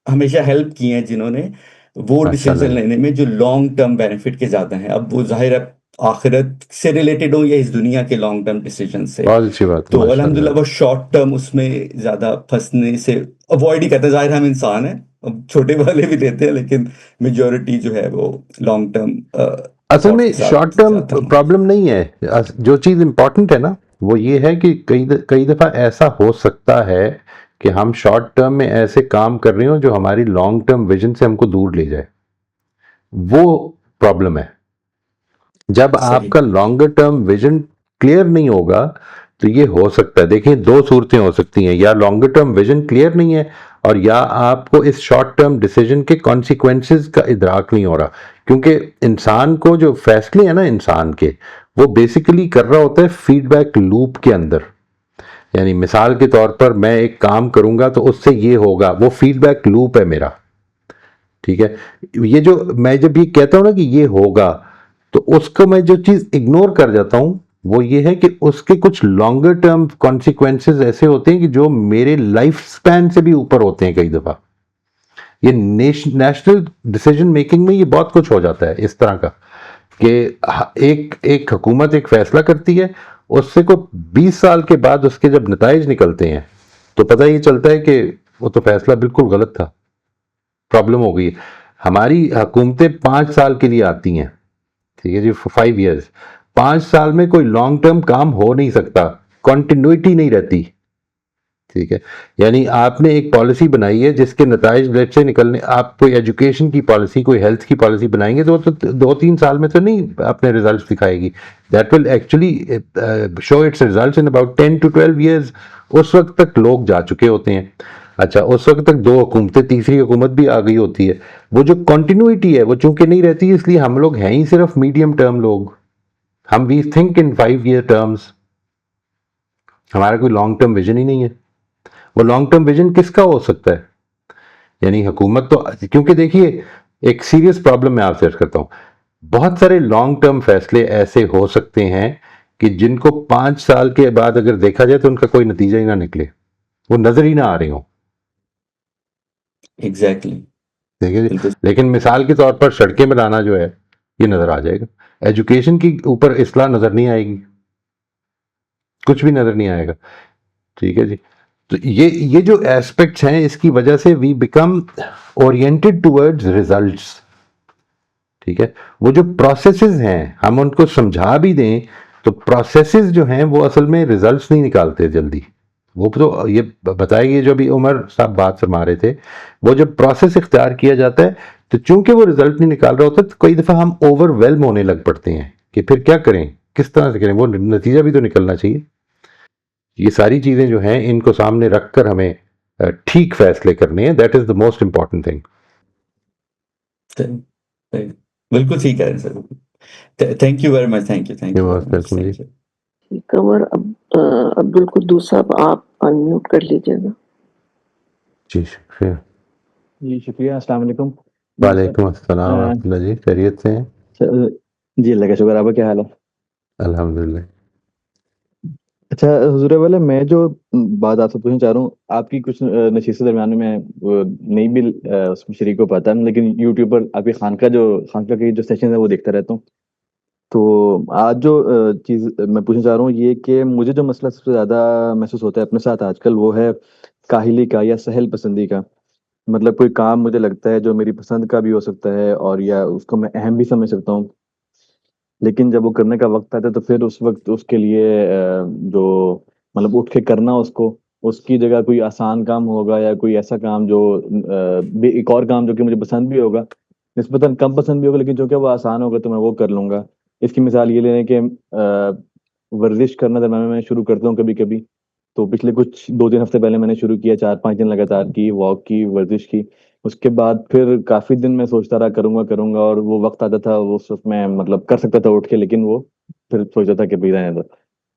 हमेशा हेल्प किए हैं, जिन्होंने वो डिसीजन माशाल्लाह जी। लेने में जो लॉन्ग टर्म बेनिफिट के ज्यादा हैं। अब वो जाहिर है आखिरत से रिलेटेड हो या इस दुनिया के लॉन्ग टर्म डिसीजन से। बहुत अच्छी बात है, तो माशाल्लाह। अल्हम्दुलिल्लाह वो शॉर्ट टर्म उसमें ज्यादा फंसने से अवॉइड ही करते हैं। जाहिर है हम इंसान हैं, अब छोटे वाले भी लेते हैं, लेकिन मेजोरिटी जो है वो लॉन्ग टर्म असल थॉट में के शॉर्ट साथ टर्म जाता हूँ। प्रॉब्लम नहीं है। जो चीज़ इंपॉर्टेंट है ना वो ये है कि कई दफ़ा ऐसा हो सकता है कि हम शॉर्ट टर्म में ऐसे काम कर रहे हो जो हमारी लॉन्ग टर्म विजन से हमको दूर ले जाए, वो प्रॉब्लम है। जब सही आपका लॉन्गर टर्म विजन क्लियर नहीं होगा तो ये हो सकता है, देखिए दो सूरतें हो सकती हैं, या लॉन्गर टर्म विजन क्लियर नहीं है और या आपको इस शॉर्ट टर्म डिसीजन के कॉन्सिक्वेंसेस का इदराक नहीं हो रहा। क्योंकि इंसान को जो फैसले हैं ना इंसान के, वो बेसिकली कर रहा होता है फीडबैक लूप के अंदर। यानी मिसाल के तौर पर मैं एक काम करूंगा तो उससे ये होगा, वो फीडबैक लूप है मेरा। ठीक है, ये जो मैं जब ये कहता हूं ना कि ये होगा, तो उसको मैं जो चीज इग्नोर कर जाता हूं वो ये है कि उसके कुछ लॉन्गर टर्म कॉन्सिक्वेंसेस ऐसे होते हैं कि जो मेरे लाइफ स्पैन से भी ऊपर होते हैं कई दफा। ये नेशनल डिसीजन मेकिंग में ये बहुत कुछ हो जाता है इस तरह का कि एक एक हुकूमत एक फैसला करती है, उससे को 20 साल के बाद उसके जब नताइज निकलते हैं तो पता ये चलता है कि वो तो फैसला बिल्कुल गलत था, प्रॉब्लम हो गई। हमारी हुकूमतें 5 साल के लिए आती हैं, ठीक है जी, 5 years। 5 साल में कोई लॉन्ग टर्म काम हो नहीं सकता, कॉन्टिन्यूटी नहीं रहती। ठीक है, यानी आपने एक पॉलिसी बनाई है जिसके नताइज लेट से निकलने, आप कोई एजुकेशन की पॉलिसी, कोई हेल्थ की पॉलिसी बनाएंगे तो 2-3 साल में तो नहीं अपने रिजल्ट दिखाएगी। That will actually show it's result in about 10 to 12 years। उस वक्त तक लोग जा चुके होते हैं। अच्छा, उस वक्त तक 2 हुकूमतें, तीसरी हुकूमत भी आ गई होती है। वो जो कंटिन्यूटी है वो चूंकि नहीं रहती, इसलिए हम लोग हैं ही सिर्फ मीडियम टर्म लोग। हम we think in 5 year terms, हमारा कोई लॉन्ग टर्म विजन ही नहीं है। वो लॉन्ग टर्म विजन किसका हो सकता है? यानी हुकूमत तो, क्योंकि देखिए एक सीरियस प्रॉब्लम मैं आपसे अर्ज करता हूँ, बहुत सारे लॉन्ग टर्म फैसले ऐसे हो सकते हैं कि जिनको 5 साल के बाद अगर देखा जाए तो उनका कोई नतीजा ही ना निकले, वो नजर ही ना आ रहे हो। एग्जैक्टली। देखिए जी, बिल्कुल। लेकिन मिसाल के तौर पर सड़कें बनाना जो है ये नजर आ जाएगा। एजुकेशन की ऊपर इस्लाह नजर नहीं आएगी, कुछ भी नजर नहीं आएगा। ठीक है जी। तो ये जो एस्पेक्ट्स हैं इसकी वजह से we become oriented towards results. ठीक है, वो जो प्रोसेसेस हैं हम उनको समझा भी दें तो प्रोसेसेस जो हैं वो असल में रिजल्ट्स नहीं निकालते जल्दी। वो तो ये बताएंगे जो अभी उमर साहब बात फरमा रहे थे, वो जब प्रोसेस इख्तियार किया जाता है तो चूंकि वो रिजल्ट नहीं निकाल रहा होता तो कई दफ़ा हम ओवरवेलम होने लग पड़ते हैं कि फिर क्या करें, किस तरह से करें, वो नतीजा भी तो निकलना चाहिए। ये सारी चीज़ें जो हैं इनको सामने रख कर हमें ठीक फैसले करने हैं, that is the most important thing. सही, सही। बिल्कुल ठीक है sir. Thank you very much, thank you very much, welcome जी। Thank you. कमर अब्दुल कुद्दूस साहब आप अनम्यूट कर लीजिएगा। जी शुक्रिया। जी शुक्रिया। अस्सलाम वालेकुम। जी सर। वालेकुम अस्सलाम अ, वरहमतुल्लाह जी, खैरियत से हैं? सर, जी अल्लाह का शुक्र। आपका क्या हाल है? अल्हम्दुलिल्लाह। अच्छा हुजूर वाले, मैं जो बात आपसे पूछना चाह रहा हूँ, आपकी कुछ नशीसे दरमियान में मैं नहीं भी उसमें शरीक हो पाता, लेकिन यूट्यूब पर आपकी खानका के जो सेशन है वो देखता रहता हूँ। तो आज जो चीज़ मैं पूछना चाह रहा हूँ ये कि मुझे जो मसला सबसे ज़्यादा महसूस होता है अपने साथ आजकल, वो है काहिली का या सहल पसंदी का। मतलब कोई काम मुझे लगता है जो मेरी पसंद का भी हो सकता है और या उसको मैं अहम भी समझ सकता हूँ, लेकिन जब वो करने का वक्त आता है तो फिर उस वक्त उसके लिए जो मतलब उठ के करना उसको, उसकी जगह कोई आसान काम होगा या कोई ऐसा काम जो एक और काम जो कि मुझे पसंद भी होगा, निस्बतन कम पसंद भी होगा, लेकिन जो कि वो आसान होगा तो मैं वो कर लूंगा। इसकी मिसाल ये लें कि वर्जिश करना दरम्यान में मैं शुरू करता हूँ कभी कभी। तो पिछले कुछ 2-3 हफ्ते पहले मैंने शुरू किया, 4-5 दिन लगातार की वॉक की, वर्जिश की। उसके बाद फिर काफ़ी दिन मैं सोचता रहा करूँगा, करूँगा, और वो वक़्त आता था वो उस वक़्त मैं मतलब कर सकता था उठ के, लेकिन वो फिर सोचता था कि भई रहने दो।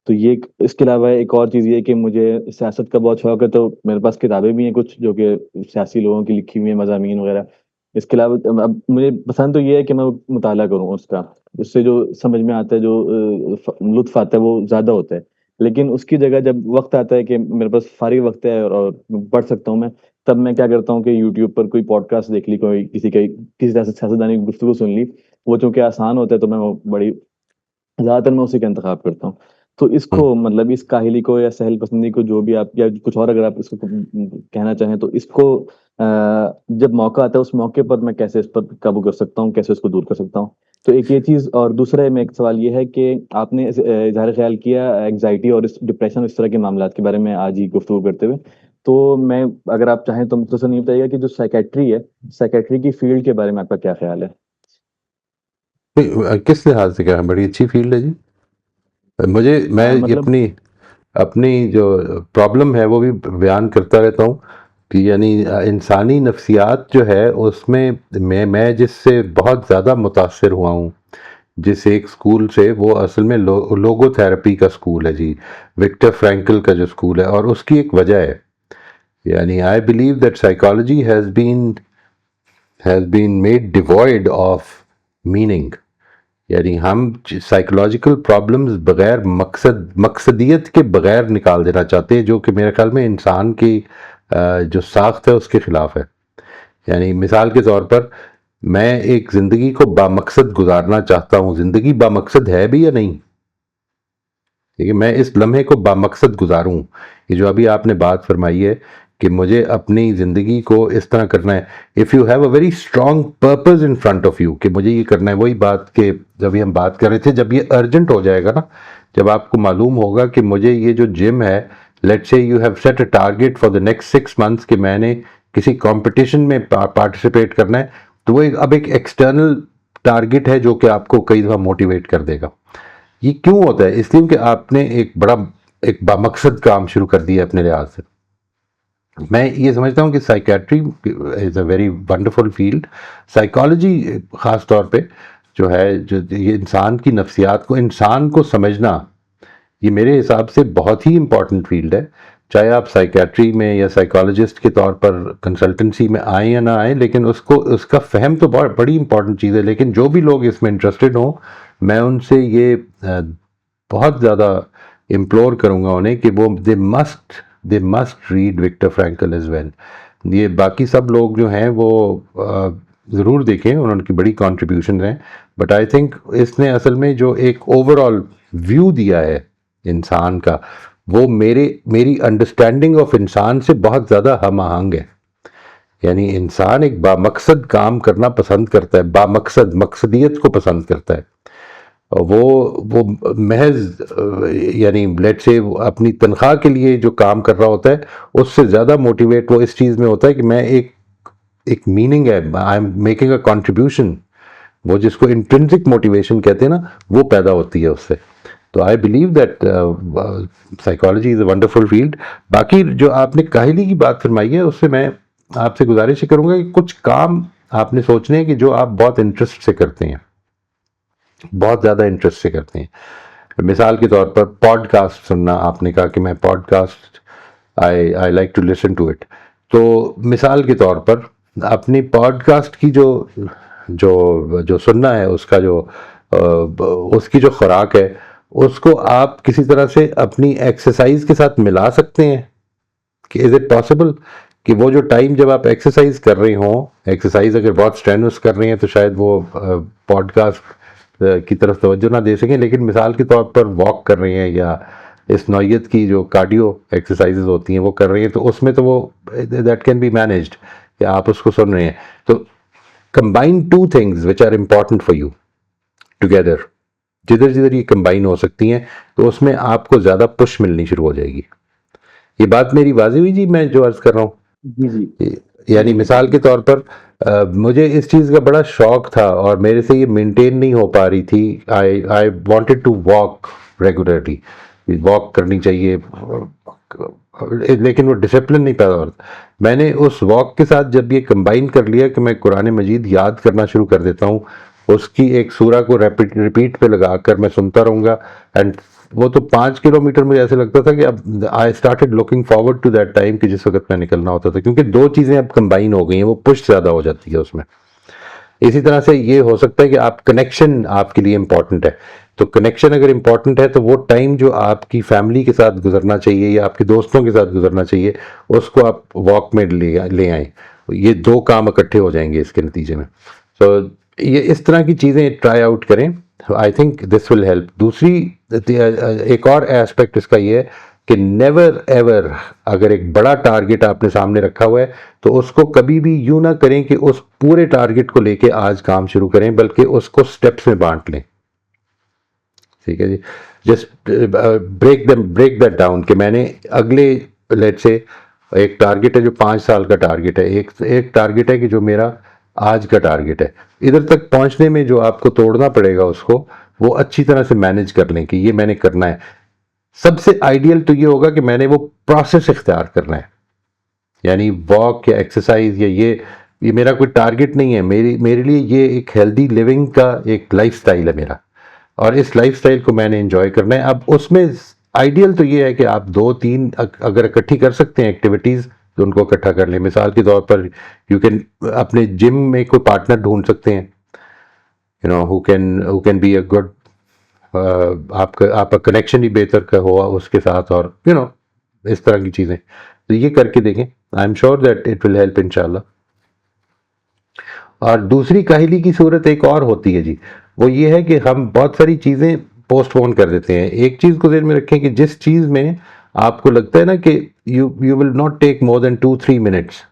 तो ये एक, इसके अलावा एक और चीज़ ये है कि मुझे सियासत का बहुत शौक है, तो मेरे पास किताबें भी हैं कुछ जो कि सियासी लोगों की लिखी हुई हैं, मज़ामीन वग़ैरह। इसके अलावा अब मुझे पसंद तो ये है कि मैं मुताला करूँ उसका, उससे जो समझ में आता है, जो लुत्फ़ आता है वो ज़्यादा होता है। लेकिन उसकी जगह जब वक़्त आता है कि मेरे पास फ़ारिग वक़्त है और पढ़ सकता हूँ मैं, तब मैं क्या करता हूँ कि यूट्यूब पर कोई पॉडकास्ट देख ली, कोई किसी सियासतदान की गुफ्तगू सुन ली। वो चूँकि आसान होता है तो मैं वो बड़ी ज़्यादातर मैं उसी का इंतखाब करता हूँ। तो हम्म। इसको मतलब इस काहिली को या सहल पसंदी को, जो भी आप या कुछ और अगर आप इसको कहना चाहें, तो इसको जब मौका आता है उस मौके पर मैं कैसे इस पर काबू कर सकता हूँ, कैसे इसको दूर कर सकता हूँ? तो एक ये चीज़, और दूसरा में एक सवाल ये है कि आपने इज़हार ख़्याल किया एंग्ज़ायटी और इस डिप्रेशन, इस तरह के मामलात के बारे में आज ही गुफ्तगू करते हुए। तो मैं, अगर आप चाहें तो मुख्तसर ये बताइएगा कि जो साइकियाट्री है, साइकियाट्री की फ़ील्ड के बारे में आपका क्या ख़्याल है? किस लिहाज से क्या है? बड़ी अच्छी फील्ड है जी। मैं ये मतलब अपनी अपनी जो प्रॉब्लम है वो भी बयान करता रहता हूँ कि यानी इंसानी नफ्सियात जो है उसमें मैं जिससे बहुत ज़्यादा मुतासर हुआ हूँ, जिस एक स्कूल से, वो असल में लोगोथेरेपी का स्कूल है जी, विक्टर फ्रैंकल का जो स्कूल है, और उसकी एक वजह है। यानी I believe that psychology has been made devoid of meaning. यानी हम साइकोलॉजिकल प्रॉब्लम्स बगैर मकसदियत के बगैर निकाल देना चाहते हैं, जो कि मेरे ख्याल में इंसान की जो साख्त है उसके खिलाफ है। यानी मिसाल के तौर पर मैं एक ज़िंदगी को बामकसद गुजारना चाहता हूँ, ज़िंदगी बामकसद है भी या नहीं? ठीक है, मैं इस लम्हे को बामकसद गुजारूं, ये जो अभी आपने बात फरमाई है कि मुझे अपनी ज़िंदगी को इस तरह करना है, if you have a very strong purpose in front of you कि मुझे ये करना है, वही बात के जब हम बात कर रहे थे, जब ये अर्जेंट हो जाएगा ना, जब आपको मालूम होगा कि मुझे ये जो जिम है, let's say you have set a target for the next 6 months कि मैंने किसी कंपटीशन में पार्टिसिपेट करना है, तो वो अब एक एक्सटर्नल टारगेट है जो कि आपको कई दफ़ा मोटिवेट कर देगा। ये क्यों होता है? इसलिए कि आपने एक बामकसद काम शुरू कर दिया अपने लिहाज से। मैं ये समझता हूँ कि psychiatry is a very wonderful field. Psychology ख़ास तौर पे जो है, जो ये इंसान की नफ्सियात को, इंसान को समझना, ये मेरे हिसाब से बहुत ही इम्पॉर्टेंट फील्ड है। चाहे आप साइकेट्री में या साइकोलॉजिस्ट के तौर पर कंसल्टेंसी में आए या ना आए, लेकिन उसको, उसका फ़हम तो बहुत बड़ी इंपॉर्टेंट चीज़ है। लेकिन जो भी लोग इसमें इंटरेस्टेड हों, मैं उनसे ये बहुत ज़्यादा इम्प्लोर करूँगा उन्हें कि वो they must read Victor Frankl as well. ये बाकी सब लोग जो हैं वो ज़रूर देखें, उनकी बड़ी कॉन्ट्रीब्यूशन हैं, बट आई थिंक इसने असल में जो एक ओवरऑल व्यू दिया है इंसान का, वो मेरी अंडरस्टैंडिंग ऑफ इंसान से बहुत ज़्यादा हम आहंग है। यानी इंसान एक बामकसद काम करना पसंद करता है, बामकसद मकसदियत को पसंद करता है। और वो महज यानी लेट से अपनी तनख्वाह के लिए जो काम कर रहा होता है, उससे ज़्यादा मोटिवेट वो इस चीज़ में होता है कि मैं एक मीनिंग है, I am making a contribution. वो जिसको इंट्रिंसिक मोटिवेशन कहते हैं ना, वो पैदा होती है उससे। तो आई believe that psychology is a wonderful field. बाकी जो आपने काहिली की बात फरमाई है, उससे मैं आपसे गुजारिश ही करूँगा कि कुछ काम आपने सोचने हैं कि जो आप बहुत इंटरेस्ट से करते हैं, बहुत ज़्यादा इंटरेस्ट से करते हैं। मिसाल के तौर पर पॉडकास्ट सुनना, आपने कहा कि मैं podcast I like to listen to it. तो मिसाल के तौर पर अपनी पॉडकास्ट की जो जो जो सुनना है, उसका जो उसकी जो खुराक है, उसको आप किसी तरह से अपनी एक्सरसाइज के साथ मिला सकते हैं कि इज़ इट पॉसिबल कि वो जो टाइम जब आप एक्सरसाइज कर रहे हों, एक्सरसाइज अगर बहुत स्ट्रेनस कर रहे हैं तो शायद वो पॉडकास्ट की तरफ तवज्जो ना दे सकें, लेकिन मिसाल के तौर पर वॉक कर रहे हैं या इस नौयत की जो कार्डियो एक्सरसाइजेज होती हैं वो कर रहे हैं, तो उसमें तो वो दैट कैन बी मैनेज्ड कि आप उसको सुन रहे हैं। तो combine two things which are important for you together, जिधर जिधर ये कंबाइन हो सकती हैं, तो उसमें आपको ज़्यादा पुश मिलनी शुरू हो जाएगी। ये बात मेरी वाज़ेह हुई जी, मैं जो अर्ज़ कर रहा हूँ? जी जी यानी मिसाल के तौर पर मुझे इस चीज़ का बड़ा शौक था और मेरे से ये मेंटेन नहीं हो पा रही थी। I wanted to walk regularly, walk करनी चाहिए, लेकिन वो डिसिप्लिन नहीं पैदा होता। मैंने उस वॉक के साथ जब ये कंबाइन कर लिया कि मैं कुरान मजीद याद करना शुरू कर देता हूँ, उसकी एक सूरा को रिपीट पे लगा कर मैं सुनता रहूँगा, एंड वो तो 5 किलोमीटर मुझे ऐसे लगता था कि अब I started looking forward to that time कि जिस वक्त मैं निकलना होता था, क्योंकि दो चीज़ें अब कंबाइन हो गई हैं, वो पुश ज़्यादा हो जाती है उसमें। इसी तरह से ये हो सकता है कि आप कनेक्शन आपके लिए इंपॉर्टेंट है, तो कनेक्शन अगर इंपॉर्टेंट है तो वो टाइम जो आपकी फैमिली के साथ गुजरना चाहिए या आपके दोस्तों के साथ गुजरना चाहिए, उसको आप वॉक में ले आएँ। ये दो काम इकट्ठे हो जाएंगे इसके नतीजे में। सो ये इस तरह की चीज़ें ट्राई आउट करें, I think this will help. दूसरी एक और एस्पेक्ट इसका ये है कि नेवर एवर, अगर एक बड़ा टारगेट आपने सामने रखा हुआ है तो उसको कभी भी यूं ना करें कि उस पूरे टारगेट को लेके आज काम शुरू करें, बल्कि उसको स्टेप्स में बांट लें। ठीक है जी, जस्ट ब्रेक दैट डाउन कि मैंने अगले, लेट से एक टारगेट है जो 5 साल का टारगेट है, एक टारगेट है कि जो मेरा आज का टारगेट है। इधर तक पहुंचने में जो आपको तोड़ना पड़ेगा उसको, वो अच्छी तरह से मैनेज कर लें कि ये मैंने करना है। सबसे आइडियल तो ये होगा कि मैंने वो प्रोसेस इख्तियार करना है, यानी वॉक या एक्सरसाइज या ये मेरा कोई टारगेट नहीं है। मेरे लिए ये एक हेल्दी लिविंग का एक लाइफस्टाइल है मेरा, और इस लाइफस्टाइल को मैंने एंजॉय करना है। अब उसमें आइडियल तो ये है कि आप 2-3 अगर इकट्ठी कर सकते हैं एक्टिविटीज़ तो उनको इकट्ठा कर लें। मिसाल के तौर पर यू कैन अपने जिम में कोई पार्टनर ढूंढ सकते हैं, you know, who can be a good, आपका कनेक्शन ही बेहतर का हुआ उसके साथ, और यू नो इस तरह की चीज़ें, तो ये करके देखें। I am sure that it will help इंशाल्लाह। और दूसरी काहिली की सूरत एक और होती है जी, वो ये है कि हम बहुत सारी चीज़ें पोस्टपोन कर देते हैं। एक चीज़ को ध्यान में रखें कि जिस चीज़ में आपको लगता है ना कि you will not take more than 2-3 minutes.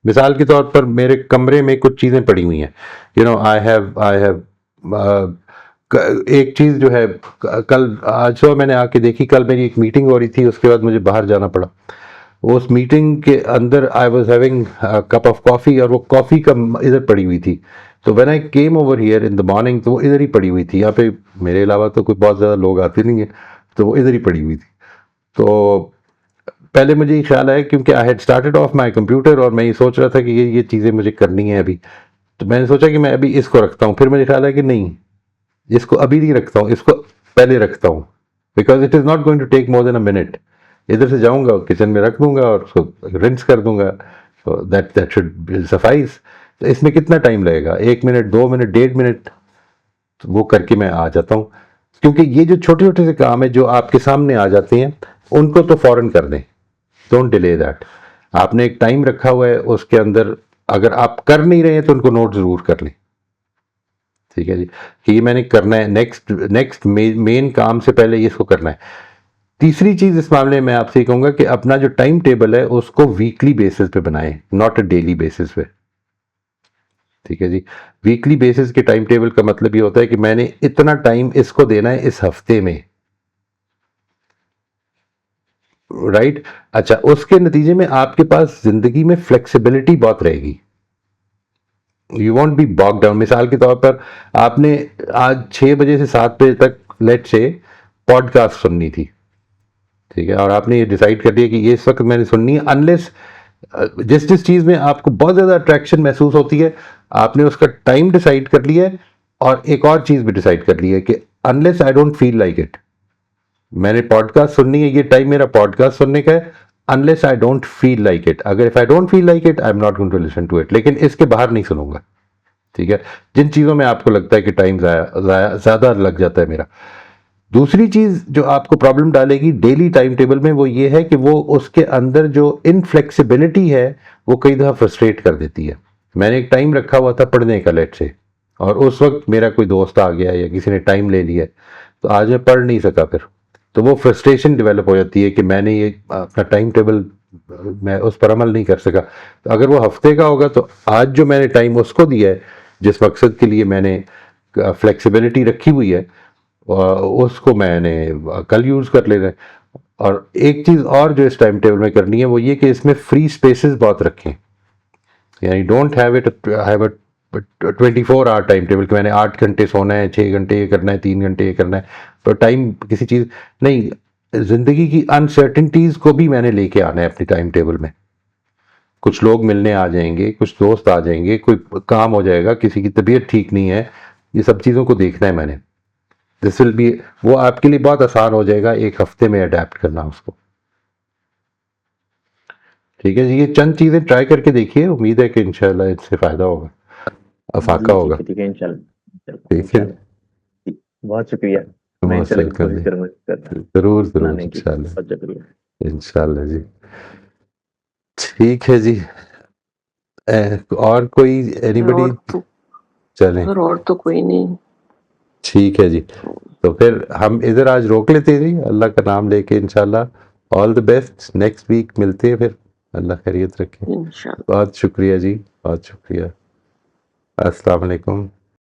मिसाल के तौर पर मेरे कमरे में कुछ चीज़ें पड़ी हुई हैं, यू नो, आई हैव एक चीज़ जो है, कल आज सुबह मैंने आके देखी, कल मेरी एक मीटिंग हो रही थी, उसके बाद मुझे बाहर जाना पड़ा। उस मीटिंग के अंदर I was having cup of coffee, और वो कॉफ़ी का इधर पड़ी हुई थी। तो when I came over here in the morning, तो वो इधर ही पड़ी हुई थी। यहाँ पे मेरे अलावा तो कोई बहुत ज़्यादा लोग आते नहीं हैं, तो वो इधर ही पड़ी हुई थी। तो पहले मुझे ये ख्याल आया क्योंकि I had started off my computer और मैं ये सोच रहा था कि ये चीज़ें मुझे करनी है अभी, तो मैंने सोचा कि मैं अभी इसको रखता हूँ। फिर मुझे ख्याल आया कि नहीं, इसको अभी नहीं रखता हूँ, इसको पहले रखता हूँ, because it is not going to take more than a minute. इधर से जाऊँगा किचन में रख दूंगा और उसको रिंस कर दूंगा, तो दैट शुड सफाइस। तो इसमें कितना टाइम लगेगा, 1 मिनट, 2 मिनट, 1.5 मिनट, तो वो करके मैं आ जाता हूँ। क्योंकि ये जो छोटे छोटे से काम है जो आपके सामने आ जाते हैं, उनको तो फौरन कर दें, डोंट डिले दैट। आपने एक टाइम रखा हुआ है, उसके अंदर अगर आप कर नहीं रहे हैं तो उनको नोट ज़रूर कर लें, ठीक है जी, कि ये मैंने करना है, नेक्स्ट मेन काम से पहले ये इसको करना है। तीसरी चीज़ इस मामले में मैं आपसे ये कहूँगा कि अपना जो टाइम टेबल है उसको वीकली बेसिस पे बनाएं, नॉट अ डेली बेसिस पे, ठीक है जी। वीकली बेसिस के टाइम टेबल का मतलब ये होता है कि मैंने इतना टाइम इसको देना है इस हफ्ते में, राइट। अच्छा, उसके नतीजे में आपके पास जिंदगी में फ्लेक्सिबिलिटी बहुत रहेगी, यू वॉन्ट बी बॉक डाउन। मिसाल के तौर पर आपने आज 6 बजे से 7 बजे तक लेट से पॉडकास्ट सुननी थी, ठीक है, और आपने ये डिसाइड कर दिया कि ये इस वक्त मैंने सुननी है, अनलेस जिस चीज़ में आपको बहुत ज़्यादा अट्रैक्शन महसूस होती है, आपने उसका टाइम डिसाइड कर लिया है, और एक और चीज़ भी डिसाइड कर ली है कि unless I don't feel like it, मैंने पॉडकास्ट सुननी है, ये टाइम मेरा पॉडकास्ट सुनने का है, unless I don't feel like it. अगर if I don't feel like it, I am not going to listen to it, लेकिन इसके बाहर नहीं सुनूंगा, ठीक है, जिन चीज़ों में आपको लगता है कि टाइम ज़्यादा लग जाता है मेरा। दूसरी चीज़ जो आपको प्रॉब्लम डालेगी डेली टाइम टेबल में, वो ये है कि वो उसके अंदर जो इनफ्लेक्सिबिलिटी है वो कई दफ़ा फ्रस्ट्रेट कर देती है। मैंने एक टाइम रखा हुआ था पढ़ने का लेट से, और उस वक्त मेरा कोई दोस्त आ गया या किसी ने टाइम ले लिया, तो आज मैं पढ़ नहीं सका, फिर तो वो फ्रस्ट्रेशन डेवलप हो जाती है कि मैंने ये अपना टाइम टेबल मैं उस पर अमल नहीं कर सका। तो अगर वो हफ्ते का होगा तो आज जो मैंने टाइम उसको दिया है, जिस मकसद के लिए मैंने फ्लेक्सिबिलिटी रखी हुई है, उसको मैंने कल यूज़ कर लेना है। और एक चीज़ और जो इस टाइम टेबल में करनी है वो ये कि इसमें फ्री स्पेसेस बहुत रखें, यानी don't have a 24 hour time table कि मैंने 8 घंटे सोना है, 6 घंटे ये करना है, 3 घंटे ये करना है, तो टाइम किसी चीज़ नहीं, ज़िंदगी की अनसर्टिनिटीज़ को भी मैंने लेके आना है अपनी टाइम टेबल में। कुछ लोग मिलने आ जाएंगे, कुछ दोस्त आ जाएंगे, कोई काम हो जाएगा, किसी की तबीयत ठीक नहीं है, ये सब चीज़ों को देखना है मैंने। दिस विल बी, वो आपके लिए बहुत आसान हो जाएगा एक हफ्ते में अडेप्ट करना उसको, ठीक है जी। ये चंद चीज़ें ट्राई करके देखिए, उम्मीद है कि इंशाल्लाह इससे फ़ायदा होगा, अफाका होगा, ठीक है इंशाल्लाह ठीक है। ठीक, बहुत शुक्रिया। मैं मोस्ट इंशाल्लाह वेलकम कोशिश जी, करूंगा करना ज़रूर ज़रूर, बनाने की। इंशाल्लाह बहुत शुक्रिया। इंशाल्लाह जी। ठीक है जी, और कोई एनीबडी? चलें, और तो कोई नहीं। ठीक है जी, तो फिर हम इधर आज रोक लेते हैं जी, अल्लाह का नाम लेके इंशाल्लाह। All the best, next week मिलते हैं फिर, अल्लाह खैरियत रखे। इंशाल्लाह। बहुत शुक्रिया जी, बहुत शुक्रिया। अस्सलाम वालेकुम।